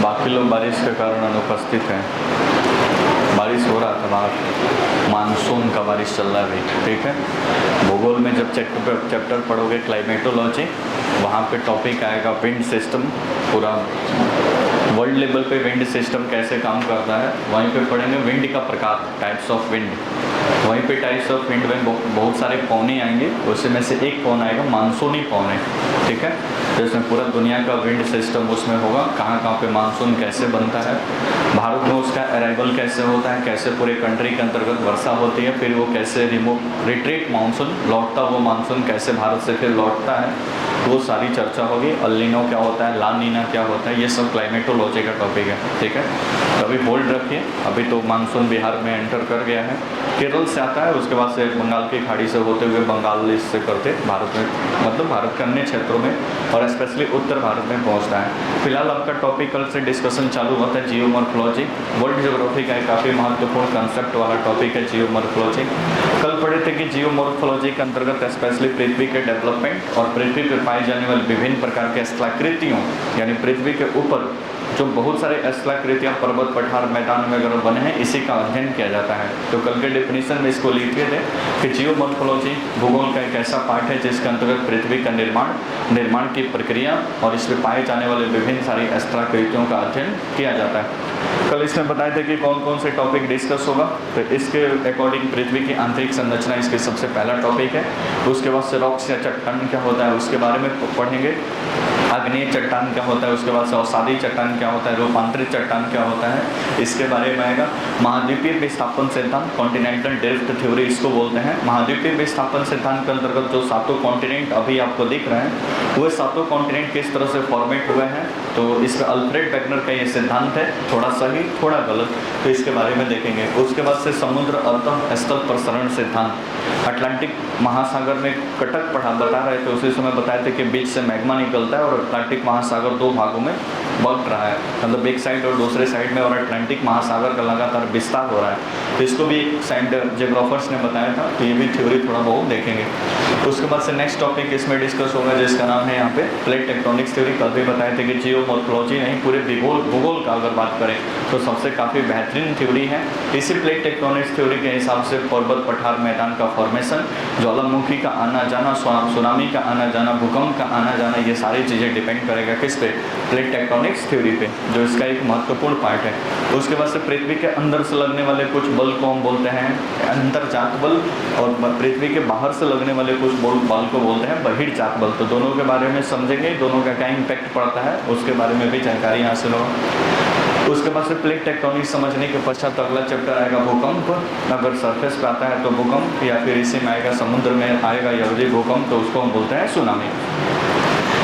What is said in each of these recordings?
बाकी लोग बारिश के कारण अनुपस्थित हैं। बारिश हो रहा था बाहर, मानसून का बारिश चल रहा है भाई, ठीक है। भूगोल में जब चैप्टर पढ़ोगे क्लाइमेटोलॉजी, वहाँ पे टॉपिक आएगा विंड सिस्टम, पूरा वर्ल्ड लेवल पे विंड सिस्टम कैसे काम करता है। वहीं पे पढ़ेंगे विंड का प्रकार, टाइप्स ऑफ विंड। वहीं पे टाइप्स ऑफ विंड में बहुत सारे पौने आएंगे, उसमें से एक पौन आएगा मानसूनी पौने, ठीक है। तो इसमें पूरा दुनिया का विंड सिस्टम उसमें होगा, कहाँ कहाँ पे मानसून कैसे बनता है, भारत में उसका अराइवल कैसे होता है, कैसे पूरे कंट्री के अंतर्गत वर्षा होती है, फिर वो कैसे रिट्रीट मानसून लौटता, वो मानसून कैसे भारत से फिर लौटता है, वो सारी चर्चा होगी। अल नीनो क्या होता है, ला नीना क्या होता है, ये सब क्लाइमेटोलॉजी का टॉपिक है, ठीक है। तो अभी होल्ड रखिए, अभी तो मानसून बिहार में एंटर कर गया है, केरल से आता है, उसके बाद से बंगाल की खाड़ी से होते हुए बंगाल से करते भारत में, मतलब भारत के अन्य क्षेत्रों में और स्पेशली उत्तर भारत में पहुंचता है। फिलहाल आपका टॉपिक कल से डिस्कशन चालू होता है जियोमॉर्फोलॉजी, वर्ल्ड ज्योग्राफी का काफ़ी महत्वपूर्ण कंसेप्ट वाला टॉपिक है जियोमॉर्फोलॉजी। कल पढ़े थे कि जियोमॉर्फोलॉजी के अंतर्गत स्पेशली पृथ्वी के डेवलपमेंट और पृथ्वी पर पाई जाने वाली विभिन्न प्रकार के स्थलाकृतियों, यानी पृथ्वी के ऊपर जो बहुत सारे स्थलाकृतियाँ पर्वत पठार मैदान वगैरह बने हैं, इसी का अध्ययन किया जाता है। तो कल के डेफिनेशन में इसको लिखे थे कि जियोमॉर्फोलॉजी भूगोल का एक ऐसा पार्ट है जिसके अंतर्गत पृथ्वी का निर्माण की प्रक्रिया और इसमें पाए जाने वाले विभिन्न सारी स्थलाकृतियों का अध्ययन किया जाता है। कल इसमें बताए थे कि कौन कौन से टॉपिक डिस्कस होगा, तो इसके अकॉर्डिंग पृथ्वी की आंतरिक संरचना इसके सबसे पहला टॉपिक है। उसके बाद से रॉक्स या चट्टान क्या होता है उसके बारे में पढ़ेंगे, आग्नेय चट्टान क्या होता है, उसके बाद से अवसादी चट्टान क्या होता है, रूपांतरित चट्टान क्या होता है, इसके बारे में आएगा। महाद्वीपीय विस्थापन सिद्धांत, कॉन्टिनेंटल ड्रिफ्ट थ्योरी इसको बोलते हैं। महाद्वीपीय विस्थापन सिद्धांत के अंतर्गत जो सातों कॉन्टिनेंट अभी आपको दिख रहे हैं, वो सातों कॉन्टिनेंट किस तरह से फॉर्मेट हुए हैं, तो इसमें अल्फ्रेड वेगनर का ये सिद्धांत है, थोड़ा सही थोड़ा गलत, तो इसके बारे में देखेंगे। उसके बाद से समुद्र अंतः स्थल प्रसरण सिद्धांत, अटलांटिक महासागर में कटक बता रहे थे, उसी समय बताए थे कि बीच से मैग्मा निकलता है और अटलांटिक महासागर दो भागों में बढ़ रहा है, मतलब एक साइड और दूसरे साइड में, और अटलांटिक महासागर का लगातार विस्तार हो रहा है। तो इसको भी साइंट जियोग्राफर्स ने बताया था, तो ये भी थ्योरी थोड़ा बहुत देखेंगे। तो उसके बाद से नेक्स्ट टॉपिक इसमें डिस्कस होगा जिसका नाम है यहाँ पे प्लेट टेक्टोनिक्स थ्योरी। कल भी बताए थे कि जियोमॉर्फोलॉजी नहीं, पूरे भूगोल का अगर बात करें तो सबसे काफ़ी बेहतरीन थ्योरी है। इसी प्लेट टेक्टोनिक्स थ्योरी के हिसाब से पर्वत पठार मैदान का फॉर्मेशन, ज्वालामुखी का आना जाना, सुनामी का आना जाना, भूकंप का आना जाना, ये सारी चीज़ें डिपेंड करेगा किस पे, प्लेट टेक्टोनिक्स थ्योरी पे, जो इसका एक महत्वपूर्ण पार्ट है। उसके बाद से पृथ्वी के अंदर से लगने वाले कुछ बल को हम बोलते हैं अंतर्जात बल, और पृथ्वी के बाहर से लगने वाले कुछ बल को बोलते हैं बहिर्जात बल। तो दोनों के बारे में समझेंगे, दोनों का क्या इम्पैक्ट पड़ता है उसके बारे में भी जानकारी हासिल होगा। उसके बाद से प्लेट टेक्टोनिक्स समझने के पश्चात अगला चैप्टर आएगा भूकंप। अगर सरफेस पे आता है तो भूकंप, या फिर इसी में आएगा समुद्र में आएगा यदि भूकंप, तो उसको हम बोलते हैं सुनामी।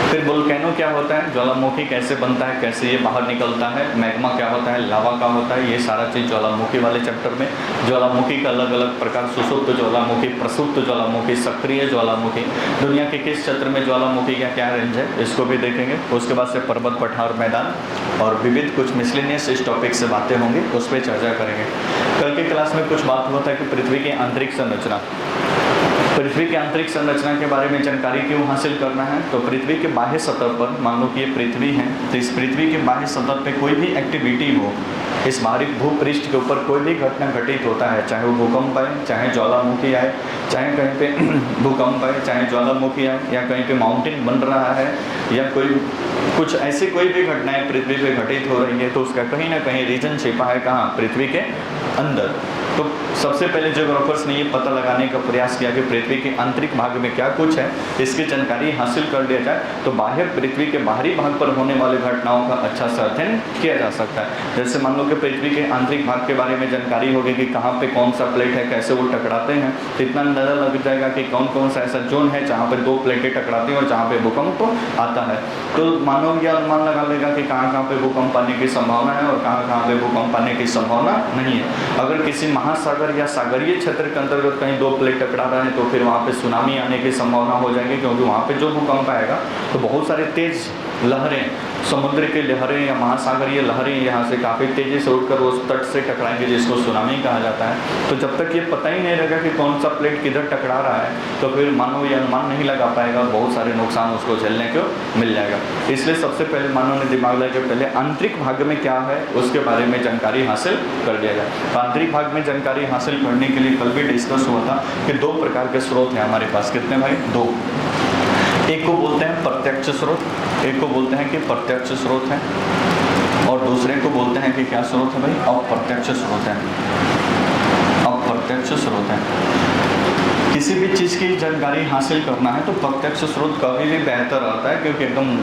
फिर वोल्केनो क्या होता है, ज्वालामुखी कैसे बनता है, कैसे ये बाहर निकलता है, मैग्मा क्या होता है, लावा का होता है, ये सारा चीज़ ज्वालामुखी वाले चैप्टर में। ज्वालामुखी का अलग अलग प्रकार, सुसुप्त ज्वालामुखी, प्रसुप्त ज्वालामुखी, सक्रिय ज्वालामुखी, दुनिया के किस क्षेत्र में ज्वालामुखी का क्या रेंज है, इसको भी देखेंगे। उसके बाद से पर्वत पठार मैदान और विविध कुछ मिसलेनियस इस टॉपिक से बातें होंगी, उस पर चर्चा करेंगे। कल की क्लास में कुछ बात होता है कि पृथ्वी की आंतरिक संरचना, पृथ्वी की आंतरिक संरचना के बारे में जानकारी क्यों हासिल करना है, तो पृथ्वी के बाह्य सतह पर, मान लो कि ये पृथ्वी है, तो इस पृथ्वी के बाह्य सतह पे कोई भी एक्टिविटी हो, इस बाहरी भूपृष्ठ के ऊपर कोई भी घटना घटित होता है, चाहे वो भूकंप आए, चाहे ज्वालामुखी आए, चाहे कहीं पे भूकंप आए, चाहे ज्वालामुखी आए, या कहीं पे माउंटेन बन रहा है, या कोई कुछ ऐसी कोई भी घटनाएं पृथ्वी पे घटित हो रही है, तो उसका कहीं ना कहीं रीजन छिपा है कहाँ, पृथ्वी के अंदर। तो सबसे पहले जियोग्राफर्स ने ये पता लगाने का प्रयास किया कि पृथ्वी के आंतरिक भाग में क्या कुछ है, इसकी जानकारी हासिल कर लिया जाए तो बाह्य पृथ्वी के बाहरी भाग पर होने वाले घटनाओं का अच्छा से अध्ययन किया जा सकता है। जैसे मान लो कि पृथ्वी के आंतरिक भाग के बारे में जानकारी होगी कि कहाँ पे कौन सा प्लेट है, कैसे वो टकराते हैं, तो इतना अंदाजा लग जाएगा कि कौन कौन सा ऐसा जोन है जहाँ पर दो प्लेटें टकराती हैं और जहाँ पे भूकंप आता है। तो मानव यह अनुमान लगा लेगा कि कहाँ कहाँ पे भूकंप आने की संभावना है और कहाँ कहाँ पे भूकंप आने की संभावना नहीं है। अगर किसी महासागर या सागरीय क्षेत्र के अंतर्गत कहीं दो प्लेट टकरा रहे हैं तो फिर वहाँ पे सुनामी आने की संभावना हो जाएगी, क्योंकि वहाँ पे जो भूकंप आएगा तो बहुत सारे तेज लहरें समुद्र की लहरें या महासागरीय लहरें यहाँ से काफ़ी तेज़ी से उठकर उस तट से टकराएंगे, जिसको सुनामी कहा जाता है। तो जब तक ये पता ही नहीं रहेगा कि कौन सा प्लेट किधर टकरा रहा है, तो फिर मानव ये अनुमान नहीं लगा पाएगा, बहुत सारे नुकसान उसको झेलने को मिल जाएगा। इसलिए सबसे पहले मानव ने दिमाग लगाया कि पहले आंतरिक भाग में क्या है उसके बारे में जानकारी हासिल कर लिया जाए। तो आंतरिक भाग में जानकारी हासिल करने के लिए कल भी डिस्कस हुआ था कि दो प्रकार के स्रोत हैं हमारे पास। कितने भाई? दो। एक को बोलते हैं प्रत्यक्ष स्रोत, एक को बोलते हैं कि प्रत्यक्ष स्रोत है, और दूसरे को बोलते हैं कि क्या स्रोत है भाई? अप्रत्यक्ष स्रोत है। अप्रत्यक्ष स्रोत है। किसी भी चीज़ की जानकारी हासिल करना है तो प्रत्यक्ष स्रोत कभी भी बेहतर रहता है, क्योंकि एकदम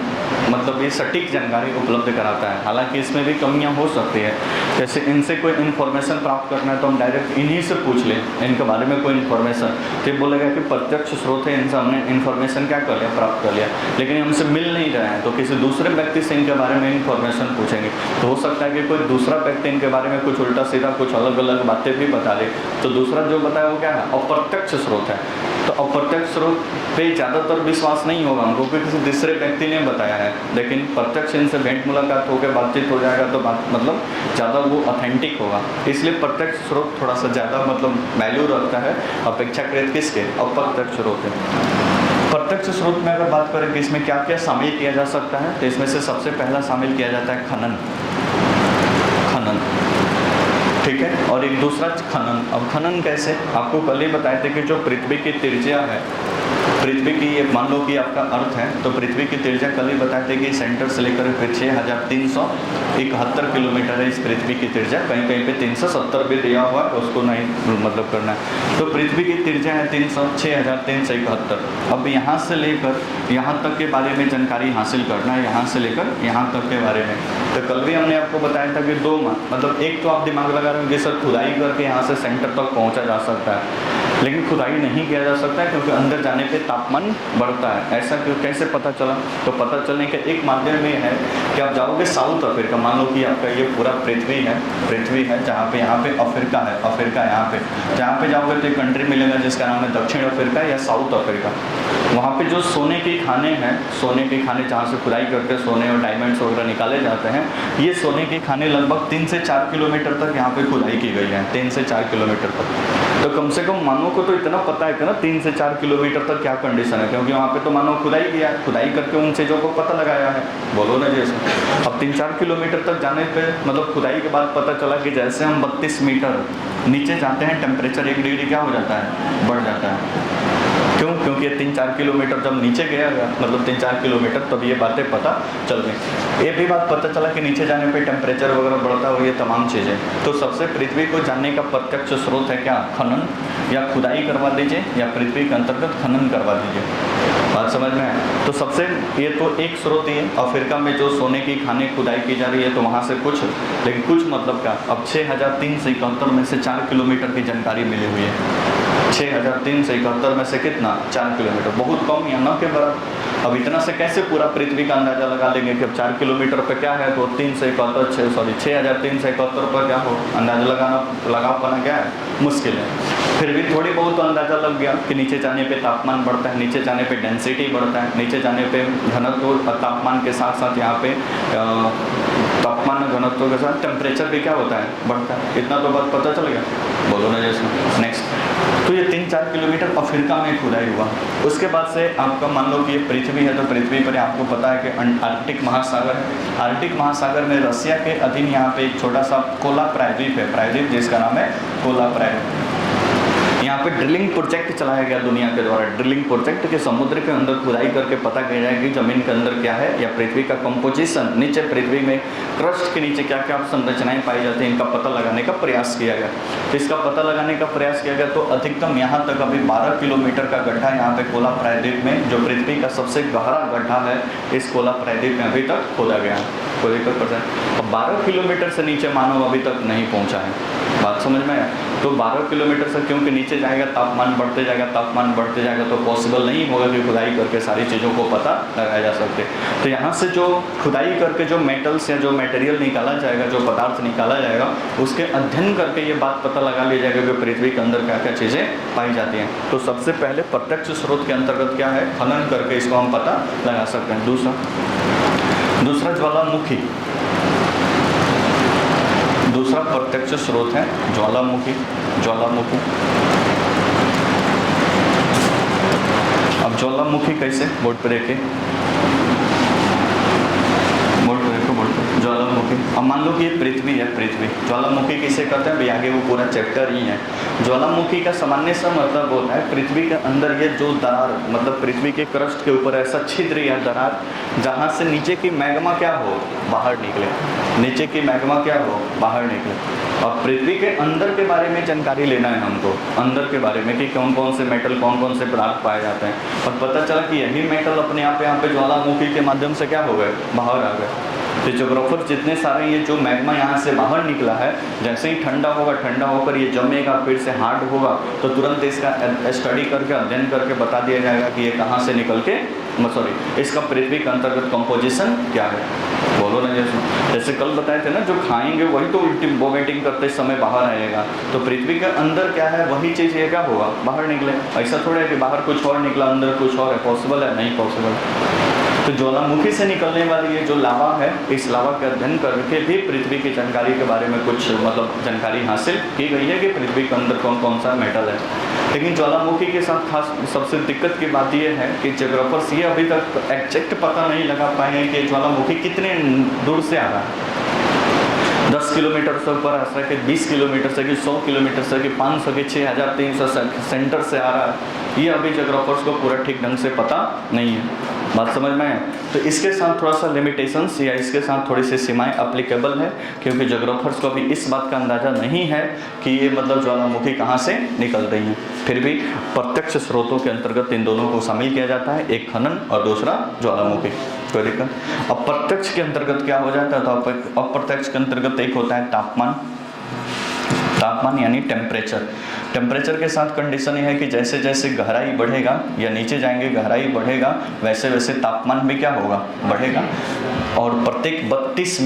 मतलब ये सटीक जानकारी उपलब्ध कराता है। हालांकि इसमें भी कमियां हो सकती है, जैसे इनसे कोई इन्फॉर्मेशन प्राप्त करना है तो हम डायरेक्ट इन्हीं से पूछ लें इनके बारे में कोई इन्फॉर्मेशन, तो बोलेगा कि प्रत्यक्ष स्रोत है, इनसे हमने इन्फॉर्मेशन क्या कर लिया, प्राप्त कर लिया, लेकिन हमसे मिल नहीं रहे हैं, तो किसी दूसरे व्यक्ति से इनके बारे में इन्फॉर्मेशन पूछेंगे तो हो सकता है कि कोई दूसरा व्यक्ति इनके बारे में कुछ उल्टा सीधा कुछ अलग अलग बातें भी बता दे। तो दूसरा जो बताया वो क्या है? अप्रत्यक्ष स्रोत है। तो अप्रत्यक्ष स्रोत पे ज़्यादातर विश्वास नहीं होगा हमको, क्योंकि किसी दूसरे व्यक्ति ने बताया है, लेकिन प्रत्यक्ष इनसे भेंट मुलाकात होकर बातचीत हो जाएगा तो बात मतलब ज़्यादा वो ऑथेंटिक होगा। इसलिए प्रत्यक्ष स्रोत थोड़ा सा ज़्यादा मतलब वैल्यू रखता है अपेक्षाकृत किसके? अप्रत्यक्ष स्रोत है। प्रत्यक्ष स्रोत में अगर बात करें कि इसमें क्या क्या शामिल किया जा सकता है, तो इसमें से सबसे पहला शामिल किया जाता है खनन। ठीक है, और एक दूसरा खनन। अब खनन कैसे? आपको कल ही बताए थे कि जो पृथ्वी की त्रिज्या है, पृथ्वी की ये मान लो कि आपका अर्थ है, तो पृथ्वी की त्रिज्या कल ही बताए थे कि सेंटर से लेकर फिर 6371 किलोमीटर है इस पृथ्वी की त्रिज्या। कहीं कहीं पे 370 भी दिया हुआ है, उसको नहीं मतलब करना है। तो पृथ्वी की त्रिज्या है 6371। अब यहाँ से लेकर यहाँ तक के बारे में जानकारी हासिल करना है, यहाँ से लेकर यहाँ तक के बारे में। तो कल भी हमने आपको बताया था कि दो मतलब एक तो आप दिमाग लगा रहे हो कि सर खुदाई करके यहाँ से सेंटर तक पहुँचा जा सकता है, लेकिन खुदाई नहीं किया जा सकता है क्योंकि अंदर जाने पे तापमान बढ़ता है। ऐसा क्यों, कैसे पता चला? तो पता चलने का एक माध्यम ये है कि आप जाओगे साउथ अफ्रीका, मान लो कि आपका ये पूरा पृथ्वी है जहाँ पे यहाँ पे अफ्रीका है, अफ्रीका यहाँ पे जहाँ पे जाओगे तो एक कंट्री मिलेगा जिसका नाम है दक्षिण अफ्रीका या साउथ अफ्रीका। वहाँ पे जो सोने के खाने हैं, सोने के खाने जहाँ से खुदाई करके सोने और डायमंड्स वगैरह निकाले जाते हैं, ये सोने के खाने लगभग 3 से 4 किलोमीटर तक यहाँ पे खुदाई की गई है, 3 से 4 किलोमीटर तक। तो कम से कम मानव को तो इतना पता है कि ना 3 से 4 किलोमीटर तक क्या कंडीशन है, क्योंकि वहाँ पे तो मानव खुदाई किया, खुदाई करके उन चीज़ों को पता लगाया है। बोलो ना जैसे अब 3-4 किलोमीटर तक जाने पे मतलब खुदाई के बाद पता चला कि जैसे हम 32 मीटर नीचे जाते हैं टेम्परेचर 1 डिग्री क्या हो जाता है? बढ़ जाता है। क्यों? क्योंकि 3-4 किलोमीटर जब नीचे गया मतलब 3-4 किलोमीटर, तब ये बातें पता चल गई। ये भी बात पता चला कि नीचे जाने पे टेम्परेचर वगैरह बढ़ता है और ये तमाम चीज़ें। तो सबसे पृथ्वी को जानने का प्रत्यक्ष स्रोत है क्या? खनन, या खुदाई करवा दीजिए या पृथ्वी के अंतर्गत खनन करवा दीजिए। बात समझ में है? तो सबसे ये तो एक स्रोत ही है। अफ्रीका में जो सोने की खाने खुदाई की जा रही है तो वहाँ से कुछ, लेकिन कुछ मतलब क्या, अब 6371 में से 4 किलोमीटर की जानकारी मिली हुई है। 6371 में से कितना? 4 किलोमीटर, बहुत कम या न के बराबर। अब इतना से कैसे पूरा पृथ्वी का अंदाजा लगा लेंगे कि अब 4 किलोमीटर पर क्या है, तो 6371 पर क्या हो, अंदाजा लगा पाना क्या है? मुश्किल है। फिर भी थोड़ी बहुत तो अंदाज़ा लग गया कि नीचे जाने पे तापमान बढ़ता है, नीचे जाने पे डेंसिटी बढ़ता है, नीचे जाने पे घनत्व तापमान के साथ साथ यहाँ पे तापमान घनत्व के साथ टेम्परेचर भी क्या होता है? बढ़ता है। इतना तो बात पता चल गया। बोलो ना जैसे नेक्स्ट। तो ये 3-4 किलोमीटर अफ्रीका में खुदाई हुआ। उसके बाद से आपका मान लो कि ये पृथ्वी है, तो पृथ्वी पर आपको पता है कि आर्कटिक महासागर है। आर्कटिक महासागर में रसिया के अधीन यहाँ पे एक छोटा सा कोला प्रायद्वीप है, प्रायद्वीप जिसका नाम है कोला प्रायद्वीप। यहाँ पे ड्रिलिंग प्रोजेक्ट चलाया गया दुनिया के द्वारा। ड्रिलिंग प्रोजेक्ट के समुद्र के अंदर खुदाई करके पता किया जाए कि जमीन के अंदर क्या है, या पृथ्वी का कंपोजिशन, नीचे पृथ्वी में क्रस्ट के नीचे क्या क्या संरचनाएं पाई जाती हैं, इनका पता लगाने का प्रयास किया गया। तो इसका पता लगाने का प्रयास किया गया तो अधिकतम यहाँ तक अभी 12 किलोमीटर का गड्ढा यहाँ पे कोला प्रायद्वीप में, जो पृथ्वी का सबसे गहरा गड्ढा है, इस कोला प्रायद्वीप में अभी तक खोदा गया है। कोई दिक्कत परसेंट। अब 12 किलोमीटर से नीचे मानव अभी तक नहीं पहुँचा है। बात समझ में आया? तो 12 किलोमीटर से क्योंकि नीचे जाएगा तापमान बढ़ते जाएगा, तापमान बढ़ते जाएगा, तो पॉसिबल नहीं होगा कि खुदाई करके सारी चीज़ों को पता लगाया जा सकते। तो यहाँ से जो खुदाई करके जो मेटल्स या जो मटेरियल निकाला जाएगा, जो पदार्थ निकाला जाएगा, उसके अध्ययन करके ये बात पता लगा लिया जाएगा कि पृथ्वी के अंदर क्या क्या चीज़ें पाई जाती हैं। तो सबसे पहले प्रत्यक्ष स्रोत के अंतर्गत क्या है, खनन करके इसको हम पता लगा सकते हैं। दूसरा दूसरा ज्वालामुखी, दूसरा प्रत्यक्ष स्रोत है ज्वालामुखी। ज्वालामुखी, अब ज्वालामुखी कैसे, बोर्ड पर देखे, बोर्ड पर देखो, बोर्ड पर ज्वालामुखी। अब मान लो कि ये पृथ्वी है, पृथ्वी। ज्वालामुखी किसे कहते हैं, अभी आगे वो पूरा चैप्टर ही है। ज्वालामुखी का सामान्य सा मतलब होता है पृथ्वी के अंदर ये जो दरार, मतलब पृथ्वी के क्रस्ट के ऊपर ऐसा छिद्र या दरार जहाँ से नीचे की मैग्मा क्या हो, बाहर निकले, नीचे की मैग्मा क्या हो, बाहर निकले। और पृथ्वी के अंदर के बारे में जानकारी लेना है हमको, अंदर के बारे में कि कौन कौन से मेटल, कौन कौन से पदार्थ पाए जाते हैं। और पता चला कि यही मेटल अपने आप यहाँ पे ज्वालामुखी के माध्यम से क्या हो गए, बाहर आ गए। तो ज्योग्राफर जितने सारे ये जो मैग्मा यहाँ से बाहर निकला है, जैसे ही ठंडा होगा, ठंडा होकर ये जमेगा, फिर से हार्ड होगा, तो तुरंत इसका स्टडी करके, अध्ययन करके बता दिया जाएगा कि ये कहाँ से निकल के, सॉरी, इसका पृथ्वी के अंतर्गत कंपोजिशन क्या है। बोलो ना, जैसे कल बताए थे ना, जो खाएंगे वही तो वोमिटिंग करते समय बाहर आएगा। तो पृथ्वी के अंदर क्या है, वही चीज़ ये क्या होगा, बाहर निकले। ऐसा थोड़ा है कि बाहर कुछ और निकला, अंदर कुछ और है। पॉसिबल है? नहीं पॉसिबल। तो ज्वालामुखी से निकलने वाली ये जो लावा है, इस लावा का अध्ययन करके भी पृथ्वी की जानकारी के बारे में कुछ मतलब जानकारी हासिल की गई है कि पृथ्वी के अंदर कौन कौन सा मेटल है। लेकिन ज्वालामुखी के साथ खास सबसे दिक्कत की बात यह है कि ज्योग्राफर्स ये अभी तक एग्जैक्ट पता नहीं लगा पाए हैं कि ज्वालामुखी कितने दूर से आ रहा है। 10 किलोमीटर से ऊपर आ रहा है कि 20 किलोमीटर से, कि 100 किलोमीटर से, कि 500 के 6300 सेंटर से आ रहा है। ये अभी ज्योग्राफर्स को पूरा ठीक ढंग से पता नहीं है। बात समझ में है? तो इसके साथ थोड़ा सा लिमिटेशंस या इसके साथ थोड़ी सी सीमाएं अप्लीकेबल है, क्योंकि ज्योग्राफर्स को अभी इस बात का अंदाज़ा नहीं है कि ये मतलब ज्वालामुखी कहाँ से निकल रही है। फिर भी प्रत्यक्ष स्रोतों के अंतर्गत इन दोनों को शामिल किया जाता है, एक खनन और दूसरा ज्वालामुखी। कोई दिक्कत? अप्रत्यक्ष के अंतर्गत क्या हो जाता है, तो अप्रत्यक्ष के अंतर्गत एक होता है तापमान। तापमान यानी टेम्परेचर। टेम्परेचर के साथ कंडीशन ये है कि जैसे जैसे गहराई बढ़ेगा या नीचे जाएंगे, गहराई बढ़ेगा, वैसे वैसे तापमान भी क्या होगा, बढ़ेगा। और प्रत्येक 32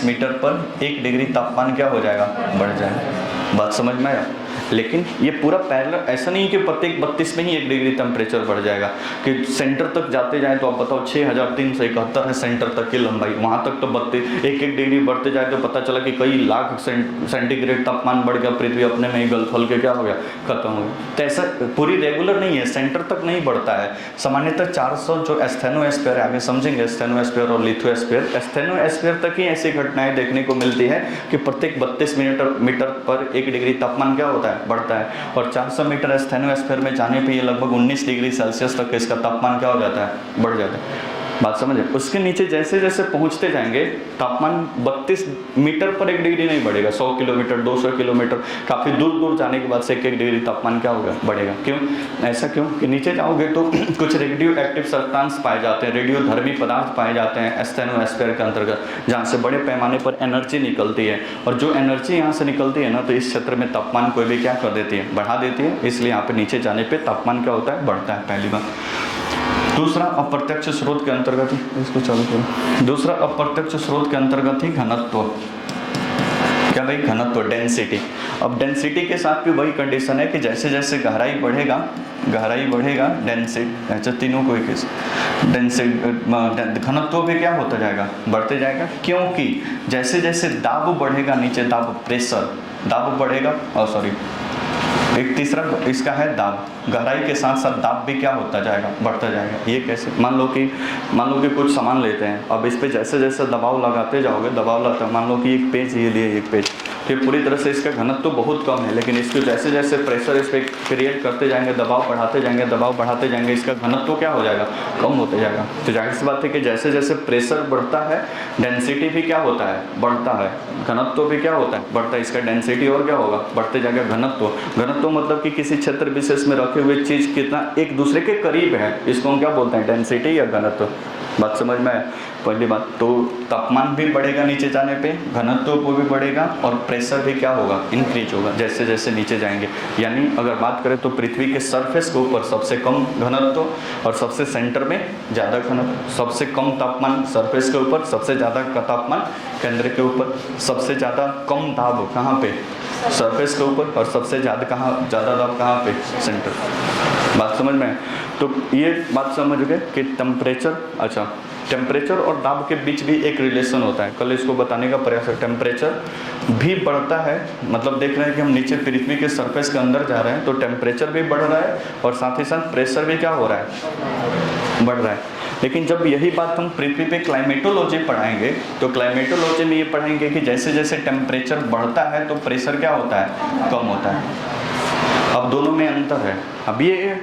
मीटर पर 1 डिग्री तापमान क्या हो जाएगा, बढ़ जाएगा। बात समझ में आया? लेकिन ये पूरा पैरेलल ऐसा नहीं कि प्रत्येक 32 में ही 1 डिग्री टेम्परेचर बढ़ जाएगा, कि सेंटर तक जाते जाएं तो आप बताओ 6371 है सेंटर तक की लंबाई, वहाँ तक तो 32 एक डिग्री बढ़ते जाए तो पता चला कि कई लाख सेंटीग्रेड तापमान बढ़ गया, पृथ्वी अपने में ही गल फल के क्या हो गया, खत्म हो गया। तो ऐसा पूरी रेगुलर नहीं है, सेंटर तक नहीं बढ़ता है। सामान्यतः 400 जो एस्थेनोस्फीयर है, आगे समझेंगे एस्थेनोस्फीयर और लिथोस्फीयर, एस्थेनोस्फीयर तक ही ऐसी घटनाएं देखने को मिलती है कि प्रत्येक 32 मीटर पर 1 डिग्री तापमान क्या होता है, बढ़ता है। और 400 मीटर एस्थेनोस्फीयर में जाने पे ये लगभग 19 डिग्री सेल्सियस तक इसका तापमान क्या हो जाता है, बढ़ जाता है। बात समझे? उसके नीचे जैसे जैसे पहुंचते जाएंगे तापमान 32 मीटर पर 1 डिग्री नहीं बढ़ेगा, 100 किलोमीटर 200 किलोमीटर काफ़ी दूर दूर जाने के बाद से 1 डिग्री तापमान क्या होगा, बढ़ेगा। क्यों ऐसा? क्यों कि नीचे जाओगे तो कुछ रेडियो एक्टिव सब्सटेंस पाए जाते हैं, रेडियो धर्मी पदार्थ पाए जाते हैं एस्थेनोस्फीयर के अंतर्गत, जहाँ से बड़े पैमाने पर एनर्जी निकलती है। और जो एनर्जी यहाँ से निकलती है ना, तो इस क्षेत्र में तापमान कोई भी क्या कर देती है, बढ़ा देती है। इसलिए यहाँ पे नीचे जाने पर तापमान क्या होता है, बढ़ता है, पहली बात। दूसरा अप्रत्यक्ष स्रोत के अंतर्गत ही, इसको चालू करो। दूसरा अप्रत्यक्ष स्रोत के अंतर्गत ही घनत्व। क्या भाई? घनत्व, डेंसिटी। अब डेंसिटी के साथ भी वही कंडीशन है कि जैसे जैसे गहराई बढ़ेगा डेंसिटी, अच्छा तीनों को एक डेंसिटी, घनत्व भी क्या होता जाएगा, बढ़ते जाएगा। क्योंकि जैसे जैसे दाब बढ़ेगा नीचे, दाब प्रेशर, दाब बढ़ेगा, एक तीसरा इसका है दाब, गहराई के साथ साथ दाब भी क्या होता जाएगा, बढ़ता जाएगा। ये कैसे? मान लो कि कुछ सामान लेते हैं, अब इस पे जैसे जैसे दबाव लगाते जाओगे, मान लो कि एक पेज ये लिए, एक पेज, तो पूरी तरह से इसका घनत्व तो बहुत कम है, लेकिन इसको जैसे जैसे प्रेशर इस पर क्रिएट करते जाएंगे, दबाव बढ़ाते जाएंगे, इसका घनत्व तो क्या हो जाएगा, कम होते जाएगा। तो जाहिर सी बात है कि जैसे जैसे प्रेशर बढ़ता है, डेंसिटी भी क्या होता है, बढ़ता है, घनत्व भी क्या होता है, बढ़ता है। इसका डेंसिटी और क्या होगा, बढ़ते जाएगा। घनत्व मतलब कि किसी क्षेत्र विशेष में रखे हुए चीज कितना एक दूसरे के करीब है, इसको हम क्या बोलते हैं, डेंसिटी या घनत्व। बात समझ में आए? पहली बात तो तापमान भी बढ़ेगा नीचे जाने पे, घनत्व को भी बढ़ेगा, और प्रेशर भी क्या होगा, इंक्रीज होगा जैसे जैसे नीचे जाएंगे। यानी अगर बात करें तो पृथ्वी के सरफेस के ऊपर सबसे कम घनत्व और सबसे सेंटर में ज़्यादा घनत्व, सबसे कम तापमान सरफेस के ऊपर, सबसे ज़्यादा तापमान केंद्र के ऊपर, सबसे ज़्यादा कम दाब कहाँ पे, सरफेस के ऊपर, और सबसे ज़्यादा दाब कहाँ पे, सेंटर। बात समझ में? तो ये बात समझ गए कि टेम्परेचर, अच्छा टेम्परेचर और दाब के बीच भी एक रिलेशन होता है। कल इसको बताने का प्रयास है। टेम्परेचर भी बढ़ता है, मतलब देख रहे हैं कि हम नीचे पृथ्वी के सरफेस के अंदर जा रहे हैं तो टेम्परेचर भी बढ़ रहा है और साथ ही साथ प्रेशर भी क्या हो रहा है, बढ़ रहा है। लेकिन जब यही बात हम पृथ्वी पे क्लाइमेटोलॉजी पढ़ाएंगे तो क्लाइमेटोलॉजी में ये पढ़ेंगे कि जैसे जैसे टेम्परेचर बढ़ता है तो प्रेशर क्या होता है, कम होता है। अब दोनों में अंतर है। अब ये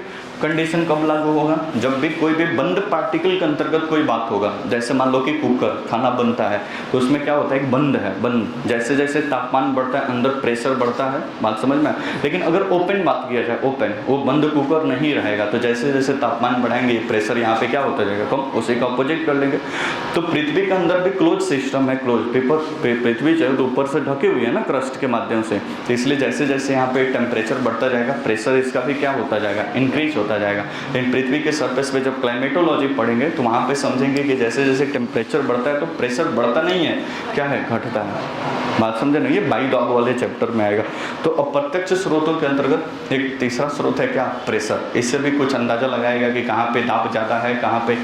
कंडीशन कब लागू होगा, जब भी कोई भी बंद पार्टिकल के अंतर्गत कोई बात होगा। जैसे मान लो कि कुकर, खाना बनता है तो उसमें क्या होता है, एक बंद है, बंद। जैसे जैसे तापमान बढ़ता है अंदर प्रेशर बढ़ता है, बात समझ में। लेकिन अगर ओपन बात किया जाए, ओपन, वो बंद कुकर नहीं रहेगा तो जैसे जैसे तापमान बढ़ाएंगे प्रेशर यहाँ पे क्या होता जाएगा, कम। उसी का अपोजिट कर लेंगे। तो पृथ्वी के अंदर भी क्लोज सिस्टम है, क्लोज पेपर। पृथ्वी जो है तो ऊपर से ढकी हुई है ना क्रस्ट के माध्यम से, तो इसलिए जैसे जैसे यहाँ पे टेम्परेचर बढ़ता जाएगा प्रेशर इसका भी क्या होता जाएगा, इंक्रीज होता जाएगा। लेकिन पृथ्वी के सरफेस पे जब क्लाइमेटोलॉजी पढ़ेंगे तो वहाँ पे समझेंगे कि जैसे जैसे टेम्परेचर बढ़ता है तो प्रेशर बढ़ता नहीं है, क्या है, घटता है। बात समझे ना? ये बाई डॉग वाले चैप्टर में आएगा। तो अप्रत्यक्ष स्रोतों के अंतर्गत एक तीसरा स्रोत है क्या, प्रेशर। इससे भी कुछ अंदाजा लगाएगा कि कहाँ पे दाब ज़्यादा है, कहाँ पे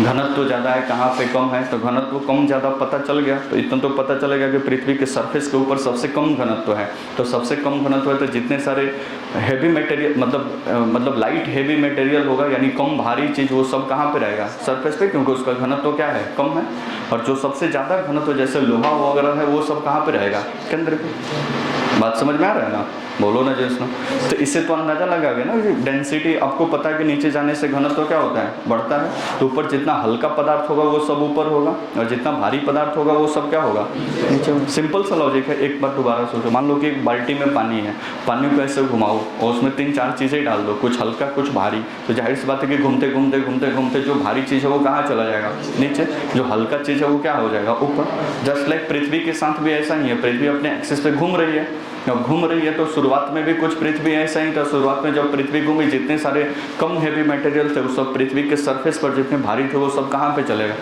घनत्व ज़्यादा है, कहाँ पे कम है। तो घनत्व कम ज़्यादा पता चल गया तो इतना तो पता चलेगा कि पृथ्वी के सरफेस के ऊपर सबसे कम घनत्व है। तो सबसे कम घनत्व है तो जितने सारे हैवी मटेरियल, मतलब लाइट हैवी मटेरियल होगा, यानी कम भारी चीज़, वो सब कहाँ पे रहेगा, सरफेस पे, क्योंकि उसका घनत्व क्या है, कम है। और जो सबसे ज़्यादा घनत्व जैसे लोहा वगैरह है वो सब कहाँ पे रहेगा, केंद्र पे। बात समझ में आ रहा है ना? बोलो ना जैसा। तो इससे तो अंदाजा लगा गया ना कि डेंसिटी, आपको पता है कि नीचे जाने से घनत्व क्या होता है, बढ़ता है। तो ऊपर जितना हल्का पदार्थ होगा वो सब ऊपर होगा और जितना भारी पदार्थ होगा वो सब क्या होगा, नीचे। सिंपल सा लॉजिक है। एक बार दोबारा सोचो, मान लो कि एक बाल्टी में पानी है, पानी को ऐसे घुमाओ और उसमें 3-4 चीज़ें डाल दो, कुछ हल्का कुछ भारी, तो जाहिर सी बात है कि घूमते घूमते घूमते घूमते जो भारी चीज़ है वो कहाँ चला जाएगा, नीचे। जो हल्का चीज़ है वो क्या हो जाएगा, ऊपर। जस्ट लाइक पृथ्वी के साथ भी ऐसा ही है। पृथ्वी अपने एक्सिस पे घूम रही है, जब घूम रही है तो शुरुआत में भी कुछ पृथ्वी ऐसा ही था। शुरुआत में जब पृथ्वी घूमी, जितने सारे कम हैवी मटेरियल थे वो सब पृथ्वी के सरफेस पर, जितने भारी थे वो सब कहाँ पे चलेगा,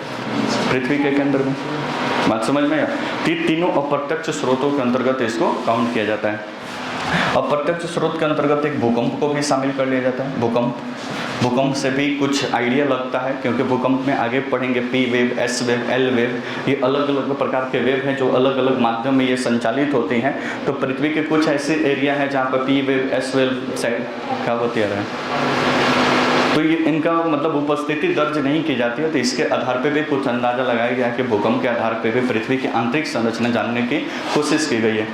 पृथ्वी के केंद्र में। बात समझ में आया? तीनों अप्रत्यक्ष स्रोतों के अंतर्गत इसको काउंट किया जाता है। अप्रत्यक्ष स्रोत के अंतर्गत एक भूकंप को भी शामिल कर लिया जाता है। भूकंप से भी कुछ आइडिया लगता है, क्योंकि भूकंप में आगे पढ़ेंगे P wave, S wave, L wave, ये अलग अलग प्रकार के वेव हैं जो अलग अलग माध्यम में ये संचालित होती हैं। तो पृथ्वी के कुछ ऐसे एरिया हैं जहाँ पर P wave, S wave side क्या होती है, तो ये इनका मतलब उपस्थिति दर्ज नहीं की जाती है। तो इसके आधार पे भी कुछ अंदाजा लगाया गया है कि भूकंप के आधार पे भी पृथ्वी की आंतरिक संरचना जानने की कोशिश की गई है।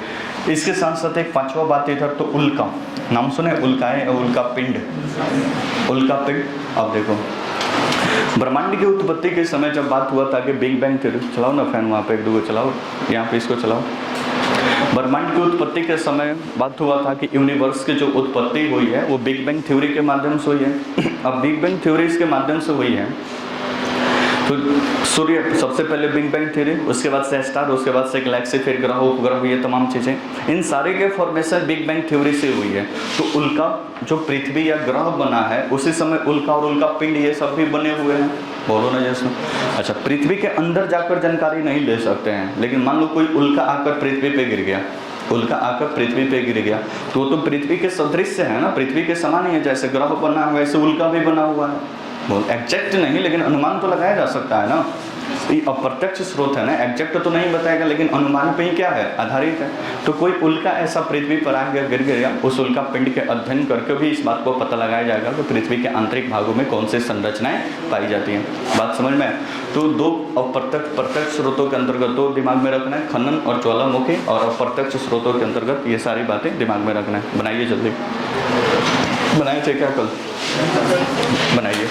इसके साथ साथ एक पांचवा बात इधर, तो उल्का, नाम सुने, उल्काएं, उल्का पिंड। उल्का पिंड, अब देखो ब्रह्मांड की उत्पत्ति के समय जब बात हुआ था कि बिग बैंग थ्योरी, चलाओ ना फैन वहाँ पे, एक दो चलाओ, यहाँ पे इसको चलाओ। ब्रह्मांड की उत्पत्ति के समय बात हुआ था कि यूनिवर्स की जो उत्पत्ति हुई है वो बिग बैंग थ्योरी के माध्यम से हुई है। अब बिग बैंग थ्योरी के माध्यम से हुई है तो सूर्य सबसे पहले बिग बैंग थ्योरी, उसके बाद से स्टार, उसके बाद से गैलेक्सी, फिर ग्रह उपग्रह, ये तमाम चीज़ें, इन सारे के फॉर्मेशन बिग बैंग थ्योरी से हुई है। तो उल्का जो पृथ्वी या ग्रह बना है उसी समय उल्का और उल्का पिंड ये सब भी बने हुए हैं। बोलो ना जैसे। अच्छा, पृथ्वी के अंदर जाकर जानकारी नहीं ले सकते हैं, लेकिन मान लो कोई उल्का आकर पृथ्वी पे गिर गया, उल्का आकर पृथ्वी पे गिर गया तो वो तो पृथ्वी के सदृश है ना, पृथ्वी के समान ही है। जैसे ग्रह बना है वैसे उल्का भी बना हुआ है। बहुत एग्जैक्ट नहीं, लेकिन अनुमान तो लगाया जा सकता है ना। ये अप्रत्यक्ष स्रोत है ना, एग्जैक्ट तो नहीं बताएगा लेकिन अनुमान पे ही क्या है, आधारित है। तो कोई उल्का ऐसा पृथ्वी पर आ गया, गिर गया, उस उल्का पिंड के अध्ययन करके भी इस बात को पता लगाया जाएगा कि पृथ्वी के आंतरिक भागों में कौन सी संरचनाएं पाई जाती हैं। बात समझ में? तो दो अप्रत्यक्ष प्रत्यक्ष स्रोतों के अंतर्गत दो दिमाग में रखना है, खनन और ज्वालामुखी, और अप्रत्यक्ष स्रोतों के अंतर्गत ये सारी बातें दिमाग में रखना है। बनाइए जल्दी, बनाए थे क्या कल? बनाइए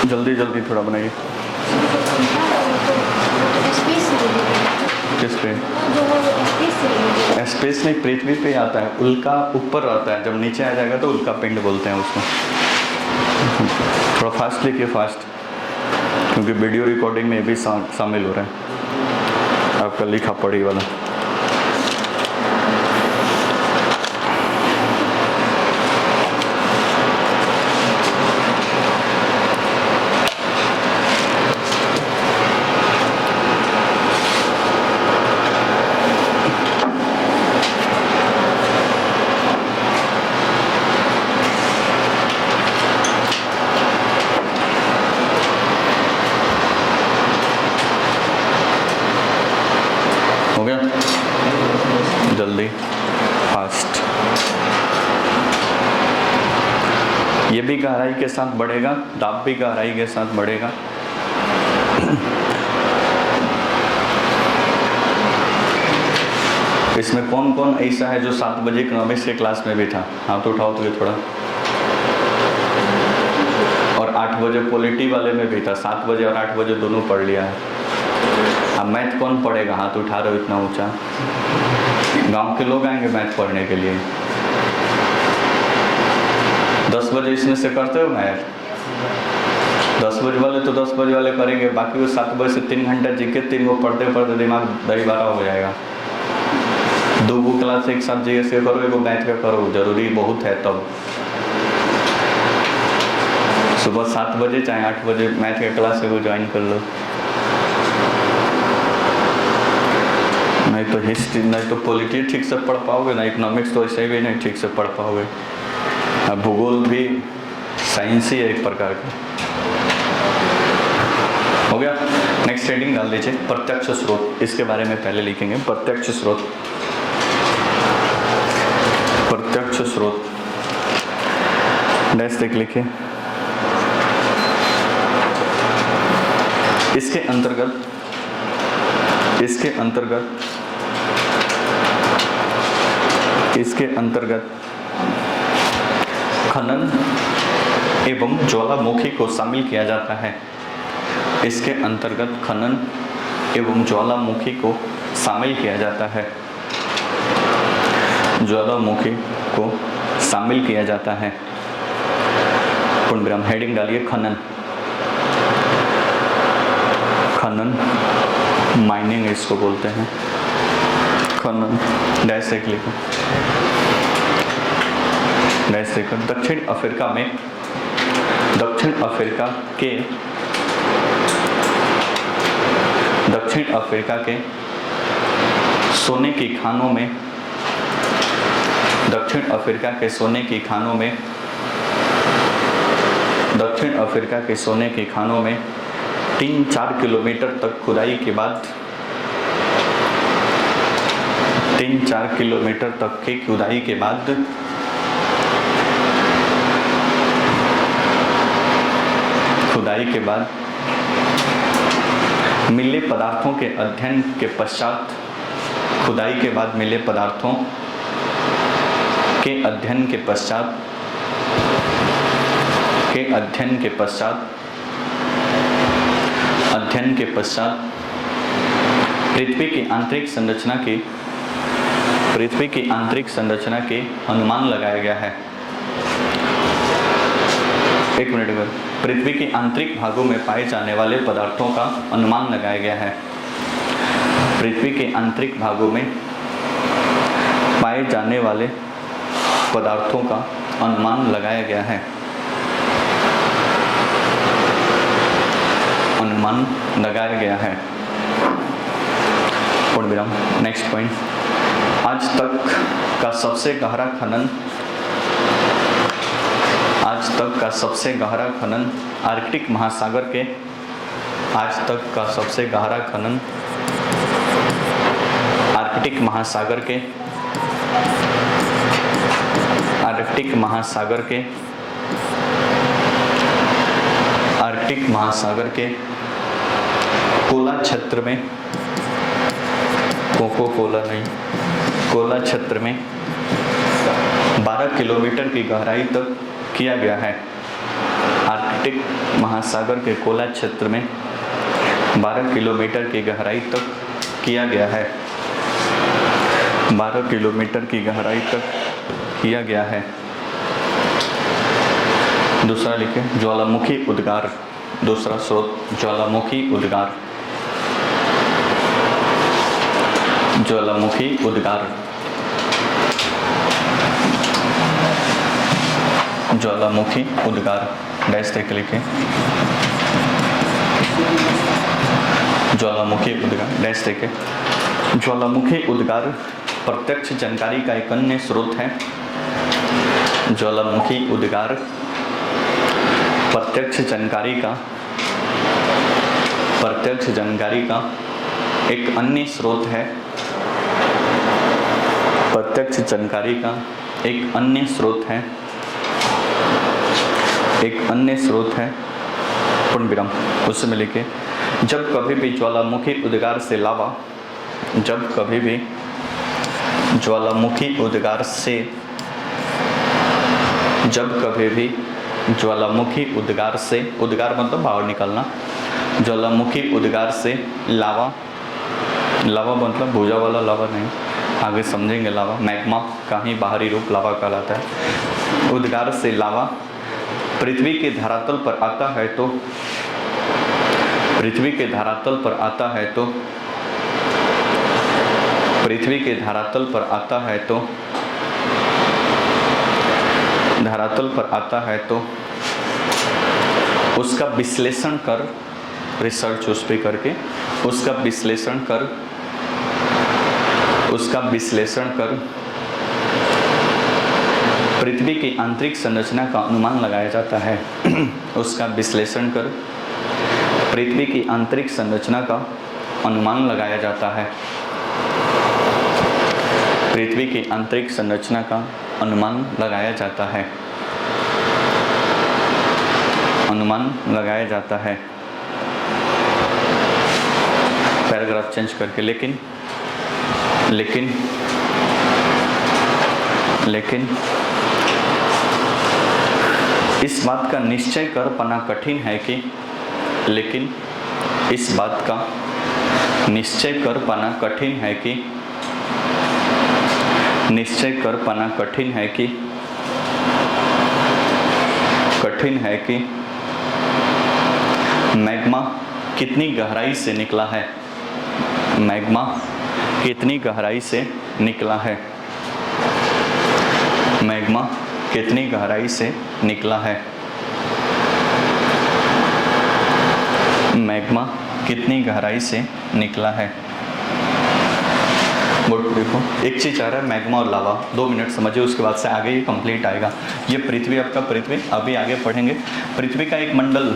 जल्दी जल्दी, थोड़ा बनाइए। किस पे? स्पेस में पृथ्वी पे आता है, उल्का ऊपर आता है, जब नीचे आ जाएगा तो उल्का पिंड बोलते हैं उसको। थोड़ा फास्ट लिखिए, फास्ट, क्योंकि वीडियो रिकॉर्डिंग में भी शामिल हो रहा है आपका लिखा पढ़ी वाला। भी गहराई के साथ बढ़ेगा, दाब भी गहराई के साथ बढ़ेगा। इसमें कौन कौन ऐसा है जो 7 बजे इकोनॉमिक्स के क्लास में भी था? हाथ उठाओ तो ये थोड़ा। और 8 बजे पॉलिटी वाले में भी था, 7 बजे और 8 बजे दोनों पढ़ लिया है। अब मैथ कौन पढ़ेगा? हाथ उठा रहे हो इतना ऊंचा। गांव के लोग आएंगे मैथ पढ़ने के लिए। 10 बजे इसमें से करते हो मैथ? 10 बजे वाले तो 10 बजे वाले करेंगे, बाकी वो 7 बजे से 3 घंटा जीके 3 को पढ़ते पढ़ते दिमाग दही बारा हो जाएगा। 2 क्लास एक साथ जैसे करो, एगो मैथ का करो, जरूरी बहुत है। तब सुबह 7 बजे चाहे 8 बजे मैथ का क्लास है वो ज्वाइन कर लो। नहीं तो हिस्ट्री, नहीं तो पॉलिटी ठीक से पढ़ पाओगे ना, इकोनॉमिक्स तो ऐसे भी नहीं ठीक से पढ़ पाओगे। अब भूगोल भी साइंस ही है एक प्रकार का। हो गया। नेक्स्ट हेडिंग डाल दीजिए, प्रत्यक्ष स्रोत। इसके बारे में पहले लिखेंगे, प्रत्यक्ष स्रोत। प्रत्यक्ष स्रोत डैश देख लिखिए। इसके अंतर्गत खनन एवं ज्वालामुखी को शामिल किया जाता है। इसके अंतर्गत खनन एवं ज्वालामुखी को शामिल किया जाता है। ज्वालामुखी को शामिल किया जाता है। पूर्ण विराम। हेडिंग डालिए खनन। खनन माइनिंग इसको बोलते हैं। खनन डैश एक लिखो, डैश लिखो। दक्षिण अफ्रीका के सोने की खानों में, दक्षिण अफ्रीका के सोने की खानों में 3-4 किलोमीटर तक खुदाई के बाद 3-4 किलोमीटर तक की खुदाई के बाद मिले पदार्थों के अध्ययन के पश्चात, खुदाई के बाद मिले पदार्थों के अध्ययन के पश्चात पृथ्वी की आंतरिक संरचना के अनुमान लगाया गया है। एक मिनट में। पृथ्वी के आंतरिक भागों में पाए जाने वाले पदार्थों का अनुमान लगाया गया है। पृथ्वी के आंतरिक भागों में पाए जाने वाले पदार्थों का अनुमान लगाया गया है। अनुमान लगाया गया है। पूर्ण विराम। Next point. आज तक का सबसे गहरा खनन आर्कटिक महासागर के कोला क्षेत्र में, कोला क्षेत्र में 12 किलोमीटर की गहराई तक किया गया है। आर्कटिक महासागर के कोला क्षेत्र में 12 किलोमीटर की गहराई तक किया गया है। 12 किलोमीटर की गहराई तक किया गया है। दूसरा लिखे, ज्वालामुखी उद्गार। दूसरा स्रोत ज्वालामुखी उद्गार। ज्वालामुखी उद्गार। ज्वालामुखी उद्गार डैश देख लिखे। ज्वालामुखी उद्गार डैश देखे। ज्वालामुखी उद्गार प्रत्यक्ष जानकारी का एक अन्य स्रोत है। ज्वालामुखी उद्गार प्रत्यक्ष जानकारी का एक अन्य स्रोत है। प्रत्यक्ष जानकारी का एक अन्य स्रोत है। एक अन्य स्रोत है पूर्ण विराम, उसमें लिखे जब कभी भी ज्वालामुखी उद्गार से लावा, जब कभी भी ज्वालामुखी उद्गार से, जब कभी भी ज्वालामुखी उद्गार से, उद्गार मतलब बाहर निकलना, ज्वालामुखी उद्गार से लावा, लावा मतलब भुजा वाला लावा नहीं, आगे समझेंगे। लावा मैग्मा का ही बाहरी रूप लावा कहलाता है। उद्गार से लावा पृथ्वी के धरातल पर आता है तो, पृथ्वी के धरातल पर आता है तो, पृथ्वी के धरातल पर आता है तो, धरातल पर आता है तो उसका विश्लेषण कर, रिसर्च उस पर करके उसका विश्लेषण कर, उसका विश्लेषण कर पृथ्वी की आंतरिक संरचना का अनुमान लगाया जाता है। उसका विश्लेषण कर पृथ्वी की आंतरिक संरचना का अनुमान लगाया जाता है। पृथ्वी की आंतरिक संरचना का अनुमान लगाया जाता है, अनुमान लगाया जाता है। पैराग्राफ चेंज करके लेकिन लेकिन लेकिन इस बात का निश्चय कर पाना कठिन है कि, लेकिन इस बात का निश्चय कर पाना कठिन है कि, निश्चय कर पाना कठिन है कि, कठिन है कि मैग्मा कितनी गहराई से निकला है, मैग्मा कितनी गहराई से निकला है, मैग्मा कितनी गहराई से निकला है, मैग्मा कितनी गहराई से निकला है। बोर्ड देखो, एक चीज आ रहा है मैग्मा और लावा, 2 मिनट समझिए, उसके बाद से आगे ही कंप्लीट आएगा। ये पृथ्वी, आपका पृथ्वी अभी आगे पढ़ेंगे। पृथ्वी का एक मंडल,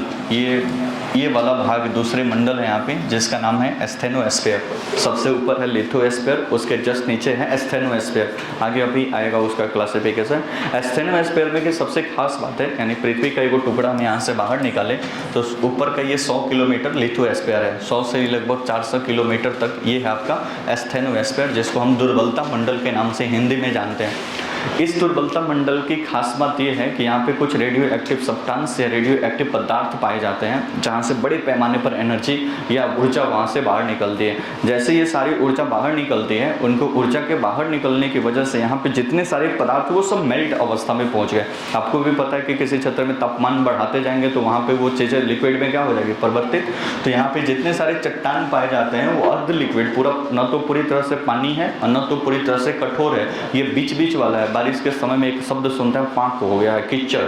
ये वाला भाग दूसरे मंडल है यहाँ पे, जिसका नाम है एस्थेनोस्फीयर। सबसे ऊपर है लिथोस्फीयर, उसके जस्ट नीचे है एस्थेनोस्फीयर। आगे अभी आएगा उसका क्लासिफिकेशन। एस्थेनोस्फीयर में की सबसे खास बात है, यानी पृथ्वी का एक टुकड़ा हम यहाँ से बाहर निकाले तो ऊपर का ये 100 किलोमीटर लिथोस्फीयर है, 100 से लगभग 400 किलोमीटर तक ये है आपका एस्थेनोस्फीयर, जिसको हम दुर्बलता मंडल के नाम से हिंदी में जानते हैं। इस दुर्बलता मंडल की खास बात यह है कि यहाँ पे कुछ रेडियो एक्टिव सब्सटेंस या रेडियो एक्टिव पदार्थ पाए जाते हैं, जहाँ से बड़े पैमाने पर एनर्जी या ऊर्जा वहाँ से बाहर निकलती है। जैसे ये सारी ऊर्जा बाहर निकलती है, उनको ऊर्जा के बाहर निकलने की वजह से यहाँ पे जितने सारे पदार्थ वो सब मेल्ट अवस्था में पहुँच गए। आपको भी पता है कि किसी क्षेत्र में तापमान बढ़ाते जाएंगे तो वहाँ पर वो चीज़ें लिक्विड में क्या हो जाएगी, परिवर्तित। तो यहाँ पे जितने सारे चट्टान पाए जाते हैं वो अर्ध लिक्विड, पूरा न तो पूरी तरह से पानी है और न तो पूरी तरह से कठोर है, ये बीच बीच वाला है। बारिश के समय में एक शब्द सुनते हैं, पाक हो गया है, कीचड़,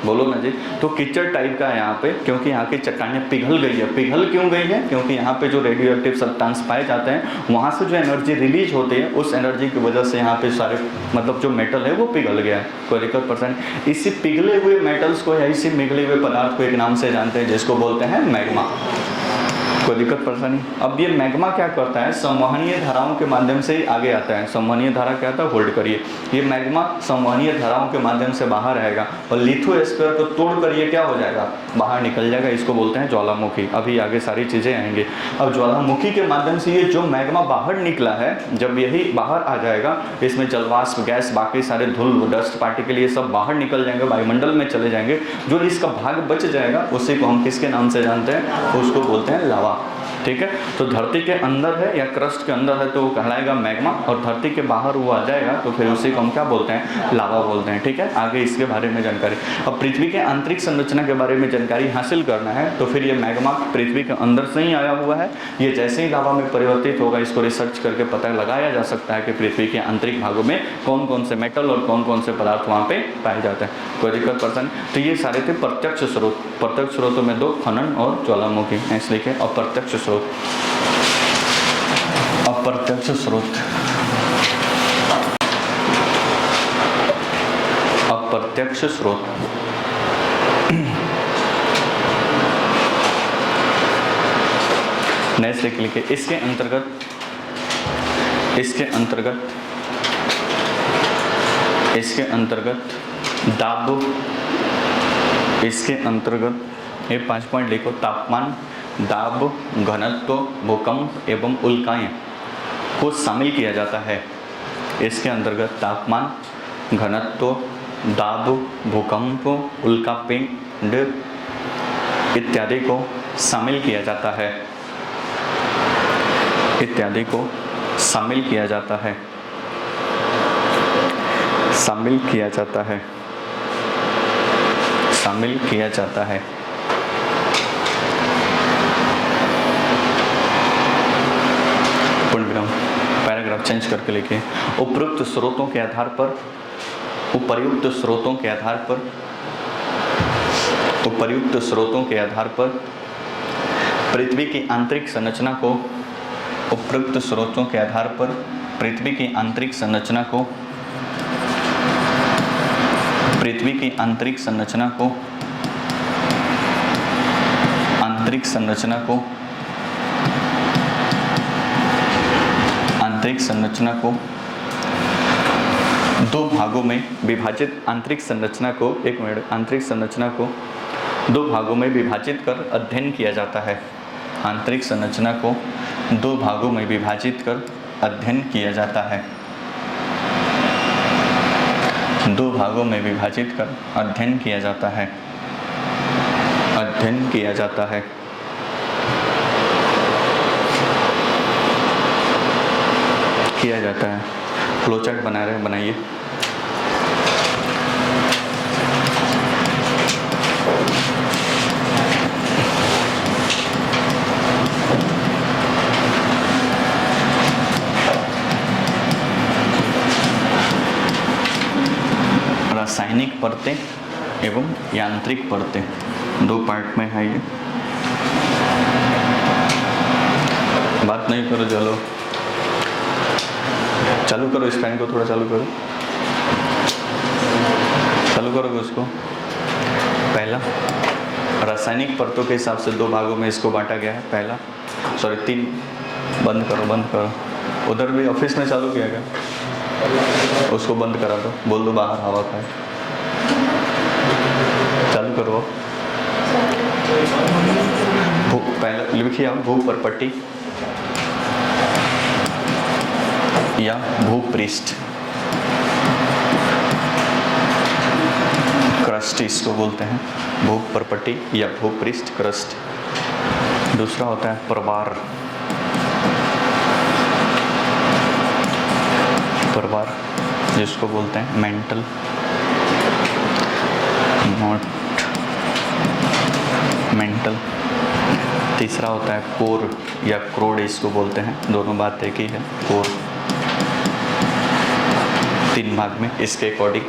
बोलो ना जी, तो कीचड़ टाइप का है यहाँ पे, क्योंकि यहाँ की चट्टानें पिघल गई है। पिघल क्यों गई है? क्योंकि यहाँ पे जो रेडियो एक्टिव सब्सटेंस पाए जाते हैं वहाँ से जो एनर्जी रिलीज होती है, उस एनर्जी की वजह से यहाँ पे सारे मतलब जो मेटल है वो पिघल गया है। कोई दिक्कत परसेंट। इसी पिघले हुए मेटल्स को या इसी पिघले हुए पदार्थ को एक नाम से जानते हैं, जिसको बोलते हैं मैग्मा। कोई दिक्कत परेशानी। अब ये मैग्मा क्या करता है, संवहनीय धाराओं के माध्यम से ही आगे आता है। संवहनीय धारा क्या था, होल्ड करिए, ये मैग्मा संवहनीय धाराओं के माध्यम से बाहर आएगा और लिथोस्फीयर को तोड़ कर ये क्या हो जाएगा, बाहर निकल जाएगा। इसको बोलते हैं ज्वालामुखी। अभी आगे सारी चीज़ें आएंगी। अब ज्वालामुखी के माध्यम से ये जो मैग्मा बाहर निकला है, जब यही बाहर आ जाएगा, इसमें जलवाष्प गैस, बाकी सारे धूल, डस्ट पार्टिकल, ये सब बाहर निकल जाएंगे, वायुमंडल में चले जाएंगे। जो इसका भाग बच जाएगा उसी को हम किसके नाम से जानते हैं, उसको बोलते हैं लावा। ठीक है, तो धरती के अंदर है या क्रस्ट के अंदर है तो वो कहलाएगा मैग्मा, और धरती के बाहर वो आ जाएगा तो फिर उसी को हम क्या बोलते हैं, लावा बोलते हैं। ठीक है, आगे इसके बारे में जानकारी। अब पृथ्वी के आंतरिक संरचना के बारे में जानकारी हासिल करना है तो फिर ये मैग्मा पृथ्वी के अंदर से ही आया हुआ है। ये जैसे ही लावा में परिवर्तित होगा, इसको रिसर्च करके पता लगाया जा सकता है कि पृथ्वी के आंतरिक भागों में कौन कौन से मेटल और कौन कौन से पदार्थ वहाँ पे पाए जाते हैं। कोई दिक्कत पर्सन। तो ये सारे थे प्रत्यक्ष स्रोत। प्रत्यक्ष स्रोतों में 2, खनन और ज्वालामुखी, इसलिए लिखे। अप्रत्यक्ष स्रोत, अप्रत्यक्ष स्रोत, अप्रत्यक्ष स्रोत। नेक्स्ट लिखे, इसके अंतर्गत, इसके अंतर्गत, इसके अंतर्गत दाब, इसके अंतर्गत ये 5 पॉइंट लिखो। तापमान, दाब, घनत्व, भूकंप एवं उल्काएं को शामिल किया जाता है। इसके अंतर्गत तापमान, घनत्व, दाब, भूकंप, उल्कापिंड इत्यादि को शामिल किया जाता है। इत्यादि को शामिल किया जाता है। शामिल किया जाता है। शामिल किया जाता है। पैराग्राफ चेंज करके लिखिए। उपयुक्त स्रोतों के आधार पर, उपर्युक्त स्रोतों के आधार पर, उपर्युक्त स्रोतों के आधार पर पृथ्वी की आंतरिक संरचना को, उपयुक्त स्रोतों के आधार पर पृथ्वी की आंतरिक संरचना को, पृथ्वी की आंतरिक संरचना को, आंतरिक संरचना को, आंतरिक संरचना को दो भागों में विभाजित, आंतरिक संरचना को, एक मिनट, आंतरिक संरचना को दो भागों में विभाजित कर अध्ययन किया जाता है। आंतरिक संरचना को दो भागों में विभाजित कर अध्ययन किया जाता है। दो भागों में विभाजित कर अध्ययन किया जाता है। अध्ययन किया जाता है। किया जाता है। फ्लो चार्ट बना रहे हैं, बनाइए। रासायनिक परतें एवं यांत्रिक परतें, दो पार्ट में है ये। बात नहीं करो, चलो चालू करो, इस फैन को थोड़ा चालू करो, चालू करोगे उसको। पहला, रासायनिक परतों के हिसाब से दो भागों में इसको बांटा गया है। पहला, सॉरी 3, बंद करो, बंद करो। उधर भी ऑफिस में चालू किया गया, उसको बंद करा दो, बोल दो बाहर हवा खाए। चालू करो। पहला लिखिए आप, भूपरपट्टी या भूपृष्ठ, क्रस्ट इसको बोलते हैं, भूपरपट्टी या भूपृष्ठ, क्रस्ट। दूसरा होता है प्रवार, प्रवार जिसको बोलते हैं मेंटल, नॉट मेंटल। तीसरा होता है कोर या क्रोड इसको बोलते हैं, दोनों बात एक ही है, कोर। 3 भाग में इसके अकॉर्डिंग,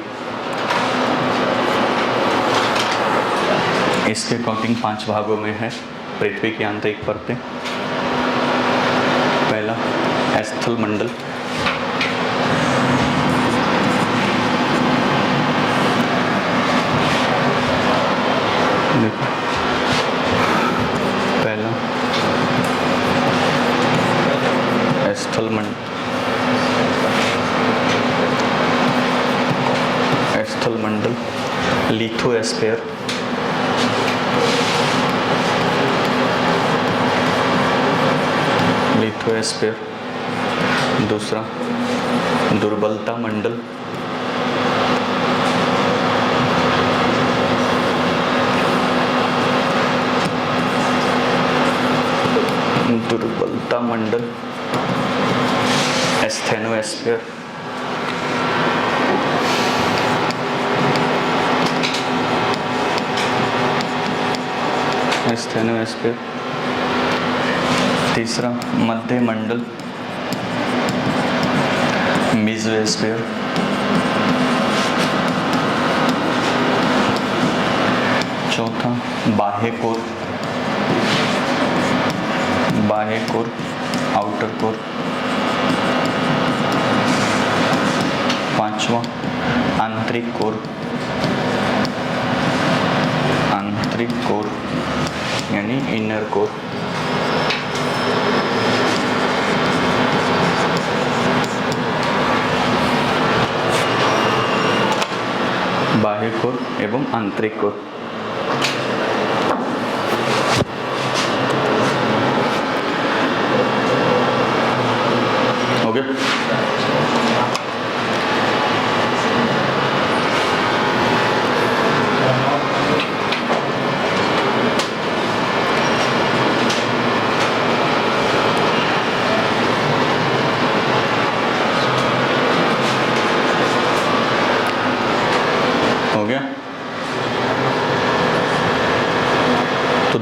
इसके अकॉर्डिंग 5 भागों में है पृथ्वी की आंतरिक परतें। पहला, स्थल मंडल, पहला स्थल मंडल, स्थल मंडल, लिथोस्फीयर, लिथोस्फीयर। दूसरा, दुर्बलता मंडल, दुर्बलता मंडल, एस्थेनोस्फीयर। एस्थेनोस्फीयर। तीसरा, मध्य मंडल, मेसोस्फीयर। चौथा, बाह्य कोर, बाह्य कोर, आउटर कोर। पांचवा, आंतरिक कोर, आंतरिक कोर यानी इनर कोर। बाह्य कोर एवं आंतरिक कोर।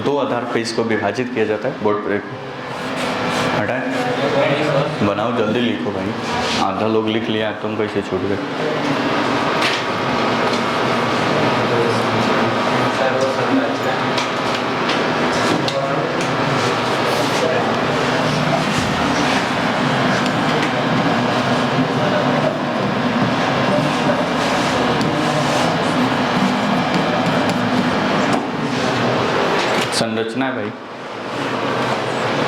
दो आधार पे इसको विभाजित किया जाता है। बोर्ड पर देखो, हटाए, बनाओ जल्दी लिखो भाई, आधा लोग लिख लिया, तुम कैसे छूट गए। संरचना है भाई,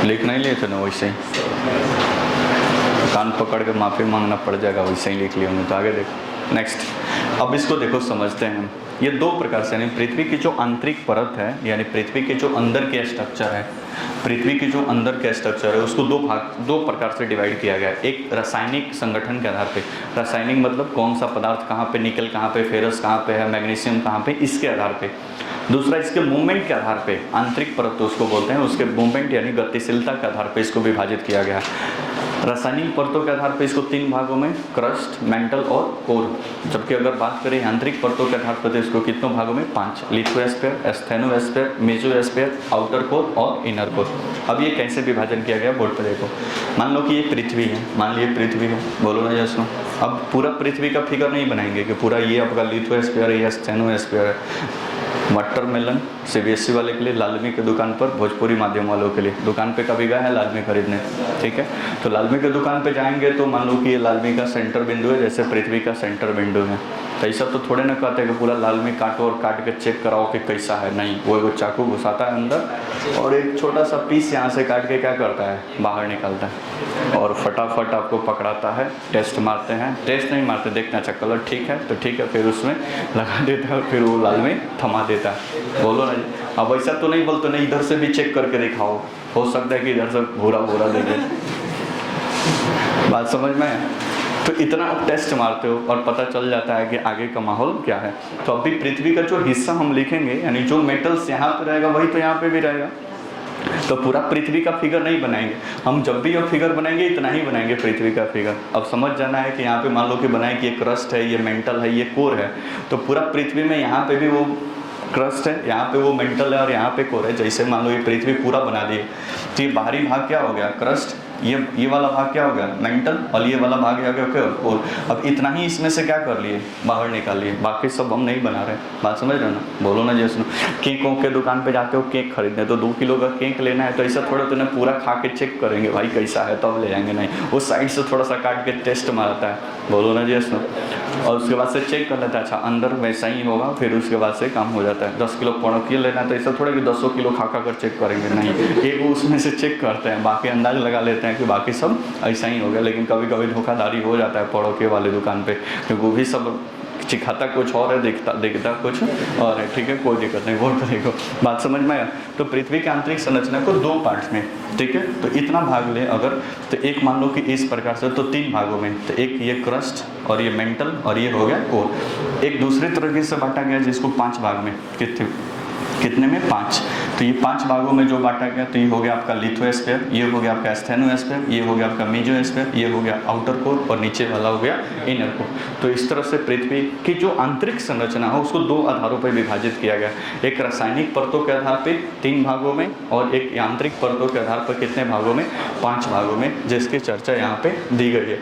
लिख नहीं लिए थे ना, वैसे ही कान पकड़ के माफ़ी मांगना पड़ जाएगा, वैसे ही लिख लिया हमने। तो आगे देखो, नेक्स्ट। अब इसको देखो, समझते हैं हम। ये दो प्रकार से, यानी पृथ्वी की जो आंतरिक परत है, यानी पृथ्वी के जो अंदर के स्ट्रक्चर है, पृथ्वी की जो अंदर के स्ट्रक्चर है उसको दो प्रकार से डिवाइड किया गया है। एक रासायनिक संगठन के आधार पे, रासायनिक मतलब कौन सा पदार्थ कहाँ पे, निकल कहाँ पे, फेरस कहाँ पे है, मैग्नीशियम कहाँ पे, इसके आधार पे। दूसरा इसके मूवमेंट के आधार पे, आंतरिक परत तो उसको बोलते हैं, उसके मूवमेंट यानी गतिशीलता के आधार पे इसको विभाजित किया गया है। रासायनिक परतों के आधार पे इसको 3 भागों में, क्रस्ट, मेंटल और कोर। जबकि अगर बात करें आंतरिक परतों के आधार पर, तो इसको कितनों भागों में, 5, लिथोस्फीयर, स्टेनोस्फीयर, मेसोस्फीयर, आउटर कोर और इनर कोर। अब ये कैसे विभाजन किया गया, बोर्ड पर देखो। मान लो कि ये पृथ्वी है, मान लीजिए पृथ्वी है, बोलो ना जैसो। अब पूरा पृथ्वी का फिगर नहीं बनाएंगे कि पूरा ये आपका लिथोस्फीयर है या स्टेनोस्फीयर है। वाटरमेलन सीबीएसई वाले के लिए, लालमी की दुकान पर, भोजपुरी माध्यम वालों के लिए। दुकान पे कभी गए हैं लालमी खरीदने, ठीक है, तो लालमी की दुकान पे जाएंगे तो मान लो कि ये लालमी का सेंटर बिंदु है, जैसे पृथ्वी का सेंटर बिंदु है। तो ऐसा तो थोड़े ना कहते हैं कि पूरा लालमी काटो और काट के चेक कराओ कि कैसा है, नहीं, वो चाकू घुसाता है अंदर और एक छोटा सा पीस यहाँ से काट के क्या करता है, बाहर निकालता है और फटाफट आपको पकड़ाता है। टेस्ट मारते हैं, टेस्ट नहीं मारते, देखना अच्छा कलर ठीक है तो ठीक है, फिर उसमें लगा देता है और फिर वो लालमी थमा देता है। बोलो ना जी। अब ऐसा तो नहीं बोलते नहीं, इधर से भी चेक करके दिखाओ, हो सकता है कि इधर से भूरा भूरा दे दे। बात समझ में है? तो इतना टेस्ट मारते हो और पता चल जाता है कि आगे का माहौल क्या है। तो अभी पृथ्वी का जो हिस्सा हम लिखेंगे, यानी जो मेटल्स यहाँ पे रहेगा वही तो यहाँ पे भी रहेगा। तो पूरा पृथ्वी का फिगर नहीं बनाएंगे हम, जब भी ये फिगर बनाएंगे इतना ही बनाएंगे पृथ्वी का फिगर। अब समझ जाना है कि यहाँ पे मान लो कि बनाए कि ये क्रस्ट है, ये मेंटल है, ये कोर है, तो पूरा पृथ्वी में यहाँ पे भी वो क्रस्ट है, यहाँ पे वो मेंटल है और यहाँ पे कोर है। जैसे मान लो ये पृथ्वी पूरा बना दिए, तो ये बाहरी भाग क्या हो गया, क्रस्ट, ये वाला भाग क्या हो गया, मेंटल, और ये वाला भाग आ गया कोर। अब इतना ही इसमें से क्या कर लिए, बाहर निकाल लिए, बाकी सब हम नहीं बना रहे। बात समझ रहे हो ना? बोलो ना जैसे। केकों के दुकान पे जाते हो केक खरीदने, तो 2 किलो का केक लेना है, तो ऐसा थोड़ा तो ना पूरा खा के चेक करेंगे भाई कैसा है तब ले जाएंगे, नहीं, वो साइड से थोड़ा सा काट के टेस्ट मारता है। बोलो ना जैसे, और उसके बाद से चेक कर लेता है, अच्छा अंदर वैसा ही होगा, फिर उसके बाद से काम हो जाता है। 10 किलो 15 किलो लेना है, तो ऐसा थोड़ा कि 10 किलो खा कर चेक करेंगे, नहीं, एक उसमें से चेक करते हैं, बाकी अंदाज लगा लेते हैं कि बाकी सब ऐसा ही हो गया। लेकिन कभी कभी धोखाधड़ी हो जाता है पड़ोके वाले दुकान पे, क्योंकि वो भी सब चिखाता कुछ और है, दिखता कुछ और है, ठीक है, कोई दिक्कत नहीं, वो देखो। बात समझ में आया? तो पृथ्वी की आंतरिक संरचना को 2 पार्ट्स में, ठीक है, तो इतना भाग ले अगर, तो एक मान लो कि इस प्रकार से, तो 3 भागों में, तो एक ये क्रस्ट और ये मेंटल और ये हो गया कोर। एक दूसरे तरीके से बांटा गया जिसको 5 भाग में, कितने में, 5। तो ये 5 भागों में जो बांटा गया, तो ये हो गया आपका लिथोस्फीयर, ये हो गया आपका स्टेनोस्फीयर, ये हो गया आपका मेसोस्फीयर, ये हो गया आउटर कोर और नीचे वाला हो गया इनर कोर। तो इस तरह से पृथ्वी की जो आंतरिक संरचना है उसको 2 आधारों पर विभाजित किया गया। एक रासायनिक परतों के आधार पर 3 भागों में, और एक यांत्रिक परतों के आधार पर कितने भागों में, 5 भागों में, जिसकी चर्चा यहाँ पे दी गई है।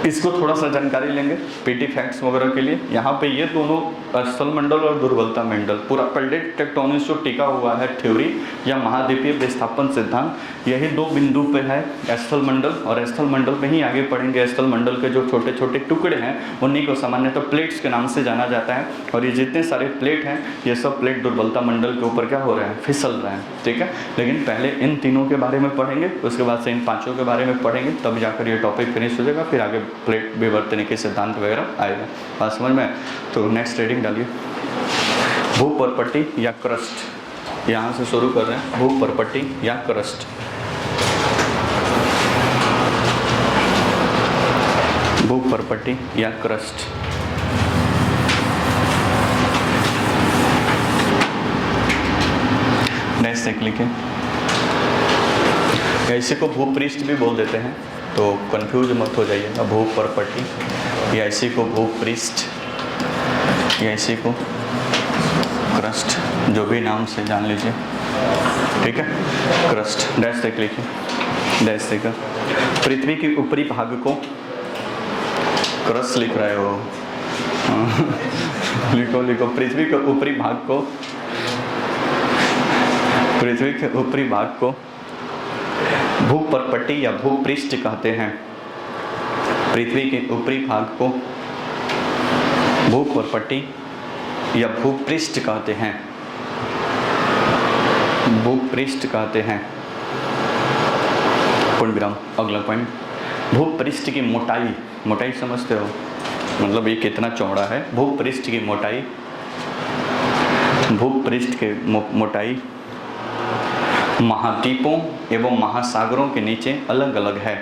इसको थोड़ा सा जानकारी लेंगे पीटी फैक्ट्स वगैरह के लिए। यहाँ पे ये दोनों स्थल मंडल और दुर्बलता मंडल, पूरा प्लेट टेक्टोनिक्स जो टिका हुआ है थ्योरी या महाद्वीपीय विस्थापन सिद्धांत, यही 2 बिंदु पे है, स्थल मंडल, और स्थल मंडल में ही आगे पढ़ेंगे। स्थल मंडल के जो छोटे छोटे टुकड़े हैं उन्हीं को सामान्यतः प्लेट्स के नाम से जाना जाता है, और ये जितने सारे प्लेट हैं ये सब प्लेट दुर्बलता मंडल के ऊपर क्या हो रहे हैं, फिसल रहे हैं, ठीक है। लेकिन पहले इन तीनों के बारे में पढ़ेंगे, उसके बाद से इन 5 के बारे में पढ़ेंगे, तब जाकर ये टॉपिक फिनिश हो जाएगा, फिर आगे प्लेट विवर्तनिकी सिद्धांत वगैरह आएगा। बात समझ में? तो नेक्स्ट रीडिंग डालिए। भूपरपट्टी या क्रस्ट, यहाँ से शुरू कर रहे हैं। भूपरपट्टी या क्रस्ट, भूपरपट्टी या क्रस्ट। नेक्स्ट एक लिखें। ऐसे को भूपृष्ठ भी बोल देते हैं, तो कंफ्यूज मत हो जाइएगा। भूपरपट्टी या इसी को भूपृष्ठ या इसी को क्रस्ट, जो भी नाम से जान लीजिए। ठीक है, क्रस्ट डैश देख लीजिए, डैश देकर पृथ्वी के ऊपरी भाग को क्रस्ट लिख रहे हो लिखो लिखो, पृथ्वी के ऊपरी भाग को, पृथ्वी के ऊपरी भाग को भूपर्पट्टी या भूपृष्ठ कहते हैं। पृथ्वी के ऊपरी भाग को भूपर्पट्टी या भूपृष्ठ कहते हैं, भूपृष्ठ कहते हैं। पूर्ण विराम। अगला पॉइंट, भूपृष्ठ की मोटाई, मोटाई समझते हो, मतलब ये कितना चौड़ा है। भूपृष्ठ की मोटाई, भूपृष्ठ के मोटाई महाद्वीपों एवं महासागरों के नीचे अलग अलग है।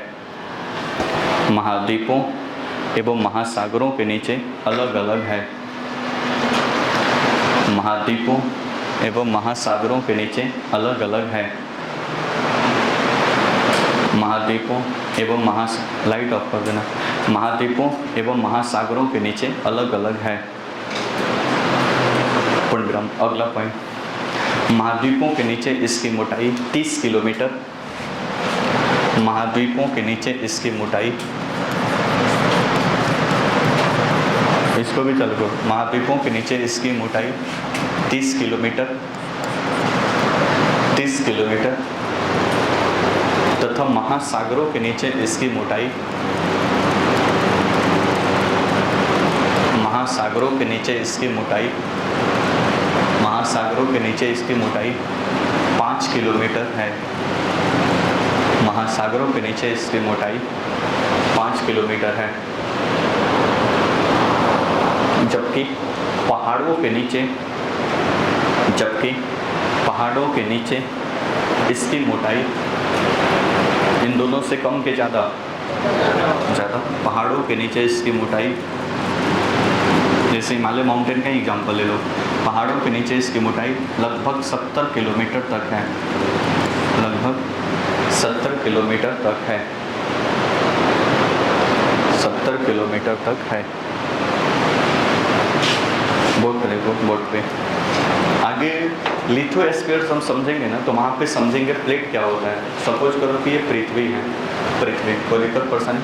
महाद्वीपों एवं महासागरों के नीचे अलग अलग है। महाद्वीपों एवं महासागरों के नीचे अलग अलग है। महाद्वीपों एवं लाइट ऑफ कर देना। महाद्वीपों एवं महासागरों के नीचे अलग अलग है। पूर्ण विराम। अगला पॉइंट, महाद्वीपों के नीचे इसकी मोटाई 30 किलोमीटर। महाद्वीपों के नीचे इसकी मोटाई, इसको भी चल दो, महाद्वीपों के नीचे इसकी मोटाई 30 किलोमीटर, 30 किलोमीटर तथा महासागरों के नीचे इसकी मोटाई, महासागरों के नीचे इसकी मोटाई, महासागरों के नीचे इसकी मोटाई 5 किलोमीटर है। महासागरों के नीचे इसकी मोटाई 5 किलोमीटर है। जबकि पहाड़ों के नीचे, जबकि पहाड़ों के नीचे इसकी मोटाई इन दोनों से कम के ज़्यादा, ज़्यादा। पहाड़ों के नीचे इसकी मोटाई, जैसे हिमालय माउंटेन का एग्जाम्पल ले लो, पहाड़ों के नीचे इसकी मोटाई लगभग 70 किलोमीटर तक है, लगभग 70 किलोमीटर तक है, 70 किलोमीटर तक है। बोर्ड पे देखो, बोर्ड पे आगे लिथोस्फीयर हम समझेंगे ना, तो वहाँ पे समझेंगे प्लेट क्या होता है। सपोज करो कि ये पृथ्वी है, पृथ्वी कोई दिक्कत परेशानी।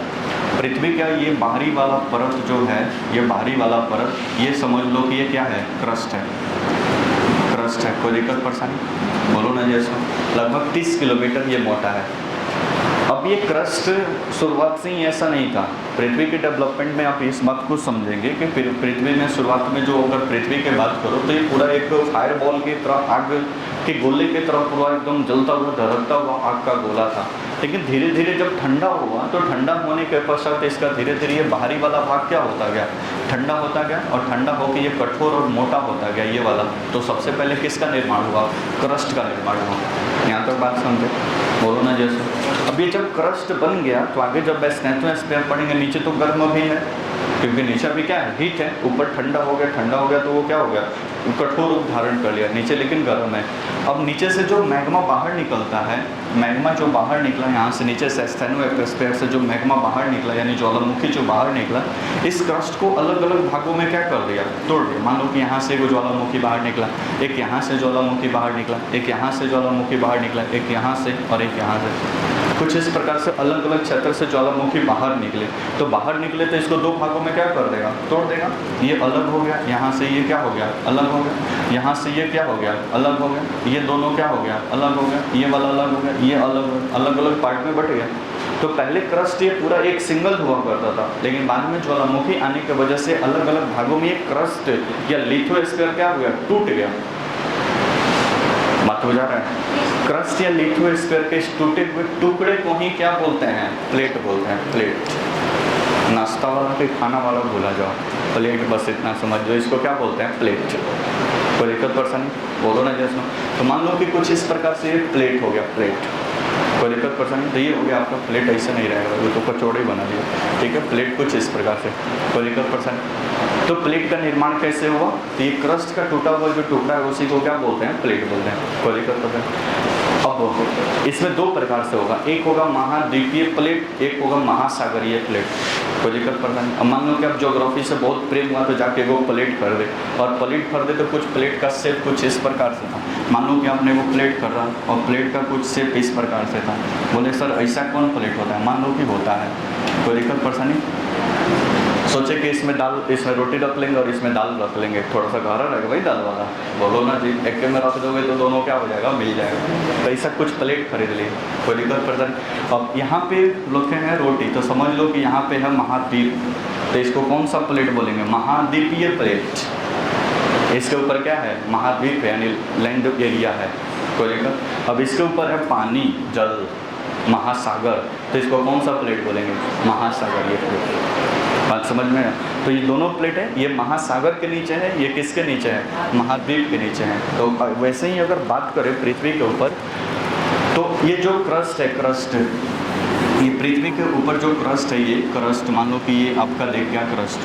पृथ्वी क्या, ये बाहरी वाला परत जो है, ये बाहरी वाला परत, ये समझ लो कि ये क्या है, क्रस्ट है, क्रस्ट है। कोई दिक्कत परेशानी बोलो ना। जैसे लगभग 30 किलोमीटर ये मोटा है। अब ये क्रस्ट शुरुआत से ही ऐसा नहीं था। पृथ्वी के डेवलपमेंट में आप इस बात को समझेंगे कि पृथ्वी में शुरुआत में जो, अगर पृथ्वी की बात करो तो ये पूरा एक फायर बॉल की तरह, आग के गोले की तरह पूरा एकदम जलता हुआ, धड़कता हुआ आग का गोला था। लेकिन धीरे धीरे जब ठंडा हुआ तो ठंडा होने के पश्चात इसका धीरे धीरे ये बाहरी वाला भाग क्या होता गया, ठंडा होता गया, और ठंडा होकर ये कठोर और मोटा होता गया, ये वाला। तो सबसे पहले किसका निर्माण हुआ, क्रस्ट का निर्माण हुआ। यहाँ तक बात समझे, बोलो ना। जैसे अब ये जब क्रस्ट बन गया तो आगे जब लिथोस्फीयर पढ़ेंगे, नीचे तो गर्म भी है, क्योंकि नीचे भी क्या है, हीट है। ऊपर ठंडा हो गया, ठंडा हो गया तो वो क्या हो गया, कठोर रूप धारण कर लिया। नीचे लेकिन गर्म है। अब नीचे से जो मैग्मा बाहर निकलता है, मैग्मा जो बाहर लिखला यहाँ से नीचे से लिथोस्फीयर से जो मैग्मा बाहर निकला, यानी ज्वालामुखी जो बाहर निकला, इस क्रस्ट को अलग अलग भागों में क्या कर दिया, तोड़ दिया। मान लो कि यहाँ से वो ज्वालामुखी बाहर निकला, एक यहाँ से ज्वालामुखी बाहर निकला, एक यहाँ से ज्वालामुखी बाहर निकला, एक यहाँ से और एक यहाँ से। कुछ इस प्रकार से अलग अलग क्षेत्र से ज्वालामुखी बाहर निकले। तो बाहर निकले तो इसको दो भागों में क्या कर देगा, तोड़ देगा। ये अलग हो गया, यहाँ से ये क्या हो गया, अलग हो गया। यहाँ से ये क्या हो गया, अलग हो गया। ये दोनों क्या हो गया, अलग हो गया। ये वाला अलग हो गया, ये अलग हो गया, अलग अलग पार्ट में बट गया। तो पहले क्रस्ट ये पूरा एक सिंगल हुआ करता था, लेकिन बाद में ज्वालामुखी आने की वजह से अलग अलग भागों में ये क्रस्ट या लिथोस्फीयर क्या हो गया, टूट गया। बात हो जा रहा है। क्रस्ट या लिथोस्फीयर के टूटे हुए टुकड़े को ही क्या बोलते हैं, प्लेट बोलते हैं। प्लेट नाश्ता वाला के खाना वाला भूला जाओ, प्लेट बस इतना समझ लो, इसको क्या बोलते हैं, प्लेट। कोई दिक्कत परेशानी बोलो ना। जैसे तो मान लो कि कुछ इस प्रकार से प्लेट हो गया, प्लेट। कोई दिक्कत परेशानी, तो ये हो गया आपका प्लेट। ऐसा नहीं रहेगा, वो तो कचौड़े बना दिया, ठीक है। प्लेट कुछ इस प्रकार से, कोई दिक्कत परेशानी। तो प्लेट का निर्माण कैसे हुआ, तो ये क्रस्ट का टूटा हुआ जो टुकड़ा है उसी को क्या बोलते हैं, प्लेट बोलते हैं। कोई दिक्कत परेशानी। अब अब इसमें दो प्रकार से होगा, एक होगा महाद्वीपीय प्लेट, एक होगा महासागरीय प्लेट। कोई दिक्कत परेशानी? अब मान लो कि आप ज्योग्राफी से बहुत प्रेम हुआ तो जाके वो प्लेट खरीदे, और प्लेट खरीदे तो कुछ प्लेट का शेप कुछ इस प्रकार से था। मान लो कि आपने वो प्लेट खरीदा और प्लेट का कुछ शेप इस प्रकार से था। बोले सर ऐसा कौन प्लेट होता है? मान लो कि होता है, कोई दिक्कत परेशानी? सोचे कि इसमें दाल, इसमें रोटी रख लेंगे और इसमें दाल रख लेंगे, थोड़ा सा गहरा रहेगा भाई दाल वाला, बोलो ना जी, एक में रख दोगे तो दोनों क्या हो जाएगा, मिल जाएगा। तो ऐसा कुछ प्लेट खरीद लिए, कोई दिक्कत परेशानी? अब यहाँ पे रखे हैं रोटी, तो समझ लो कि यहाँ पे है महाद्वीप, तो इसको कौन सा प्लेट बोलेंगे? महाद्वीपीय प्लेट। इसके ऊपर क्या है? महाद्वीप है, यानी लैंड एरिया है, कोई दिक्कत? अब इसके ऊपर है पानी, जल, महासागर, तो इसको कौन सा प्लेट बोलेंगे? महासागरीय प्लेट। बात समझ में है? तो ये दोनों प्लेट है, ये महासागर के नीचे है, ये किसके नीचे है? महाद्वीप के नीचे है। तो वैसे ही अगर बात करें पृथ्वी के ऊपर, तो ये जो क्रस्ट है, क्रस्ट, ये पृथ्वी के ऊपर जो क्रस्ट है, ये क्रस्ट मान लो कि ये आपका देख गया क्रस्ट,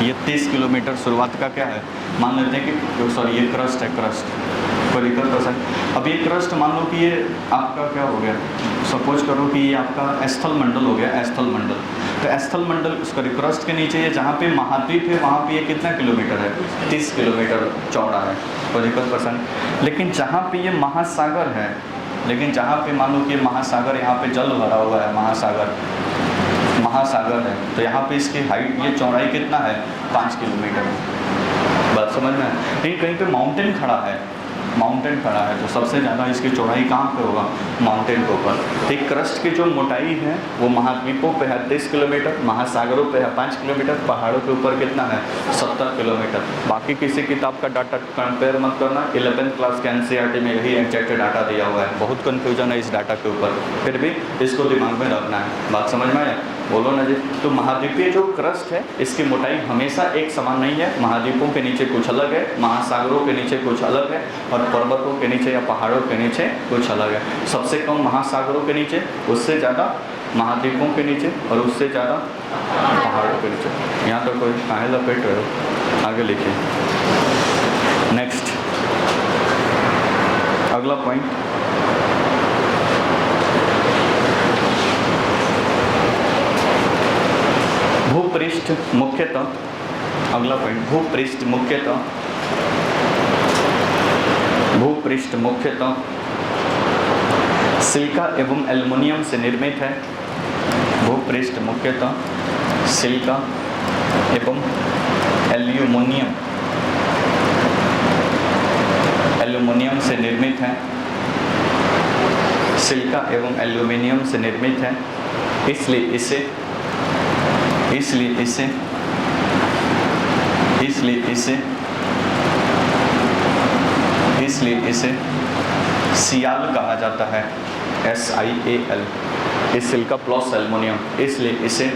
ये 30 किलोमीटर शुरुआत का क्या है, मान लेते हैं कि सॉरी ये क्रस्ट है, क्रस्ट, कोई दिक्कत परेशानी? अब ये क्रस्ट मान लो कि ये आपका क्या हो गया, सपोज करो कि ये आपका स्थल मंडल हो गया, स्थल मंडल। तो स्थल मंडल सॉरी क्रस्ट के नीचे ये जहाँ पे महाद्वीप है वहाँ पे ये कितना किलोमीटर है? 30 किलोमीटर चौड़ा है, कोई दिक्कत परेशानी? लेकिन जहाँ पे ये महासागर है, लेकिन जहाँ पे मान लो कि महासागर, यहाँ पे जल भरा हुआ है, महासागर, महासागर है, तो यहाँ पे इसकी हाइट, ये चौड़ाई कितना है? 5 किलोमीटर। बात समझ में? लेकिन कहीं पे माउंटेन खड़ा है, माउंटेन खड़ा है, तो सबसे ज़्यादा इसकी चौड़ाई कहाँ पे होगा? माउंटेन के ऊपर। तो क्रस्ट की जो मोटाई है वो महाद्वीपों पे है 30 किलोमीटर, महासागरों पे है 5 किलोमीटर, पहाड़ों के ऊपर कितना है? 70 किलोमीटर। बाकी किसी किताब का डाटा कंपेयर मत करना, 11th क्लास के NCERT में यही एग्जैक्ट डाटा दिया हुआ है, बहुत कन्फ्यूजन है इस डाटा के ऊपर, फिर भी इसको दिमाग में रखना है। बात समझ में आया? बोलो ना जी। तो महाद्वीपीय जो क्रस्ट है इसकी मोटाई हमेशा एक समान नहीं है, महाद्वीपों के नीचे कुछ अलग है, महासागरों के नीचे कुछ अलग है, और पर्वतों के नीचे या पहाड़ों के नीचे कुछ अलग है। सबसे कम महासागरों के नीचे, उससे ज़्यादा महाद्वीपों के नीचे, और उससे ज़्यादा पहाड़ों के नीचे। यहाँ तो कोई काहे लपेट रहे हो? आगे लिखिए। नेक्स्ट, अगला पॉइंट, भूपृष्ठ मुख्यतः, अगला पॉइंट, भूपृष्ठ मुख्यतः, भूपृष्ठ मुख्यतः सिलिका एवं एल्युमिनियम से निर्मित है। भूपृष्ठ मुख्यतः सिलिका एवं एल्युमिनियम, एल्युमिनियम से निर्मित है, सिलिका एवं एल्युमिनियम से निर्मित है, इसलिए इसे सियाल कहा जाता है, SIAL, इस सिलिका प्लस एल्युमिनियम, इसलिए इसे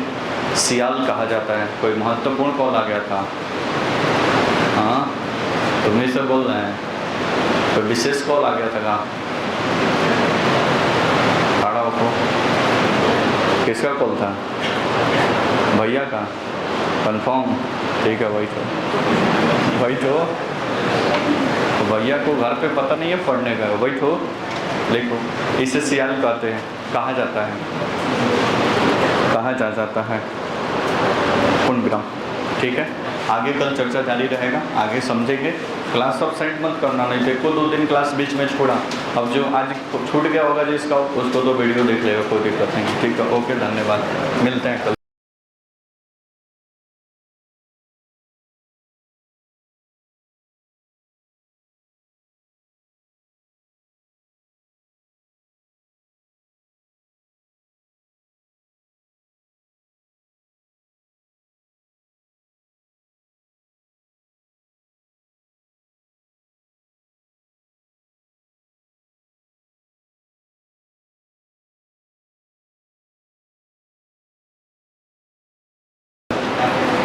सियाल कहा जाता है। कोई महत्वपूर्ण कॉल आ गया था? हाँ, तुम्हें से बोल रहे हैं, कोई विशेष कॉल आ गया था कहाँ? खड़ा हो, किसका कॉल था? भैया का? कंफर्म? ठीक है, वही तो भैया को घर पे पता नहीं है पढ़ने का, बैठो लिखो। इसे सियाल कहते हैं, कहा जाता है पूर्णविराम। ठीक है, आगे कल चर्चा जारी रहेगा, आगे समझेंगे। क्लास ऑफ साइंस मत करना, नहीं तो 1-2 दिन क्लास बीच में छोड़ा। अब जो आज छूट गया होगा जिसका, उसको तो वीडियो देख लेगा, कोई दिक्कत नहीं। ठीक है, ओके, धन्यवाद, मिलते हैं कल।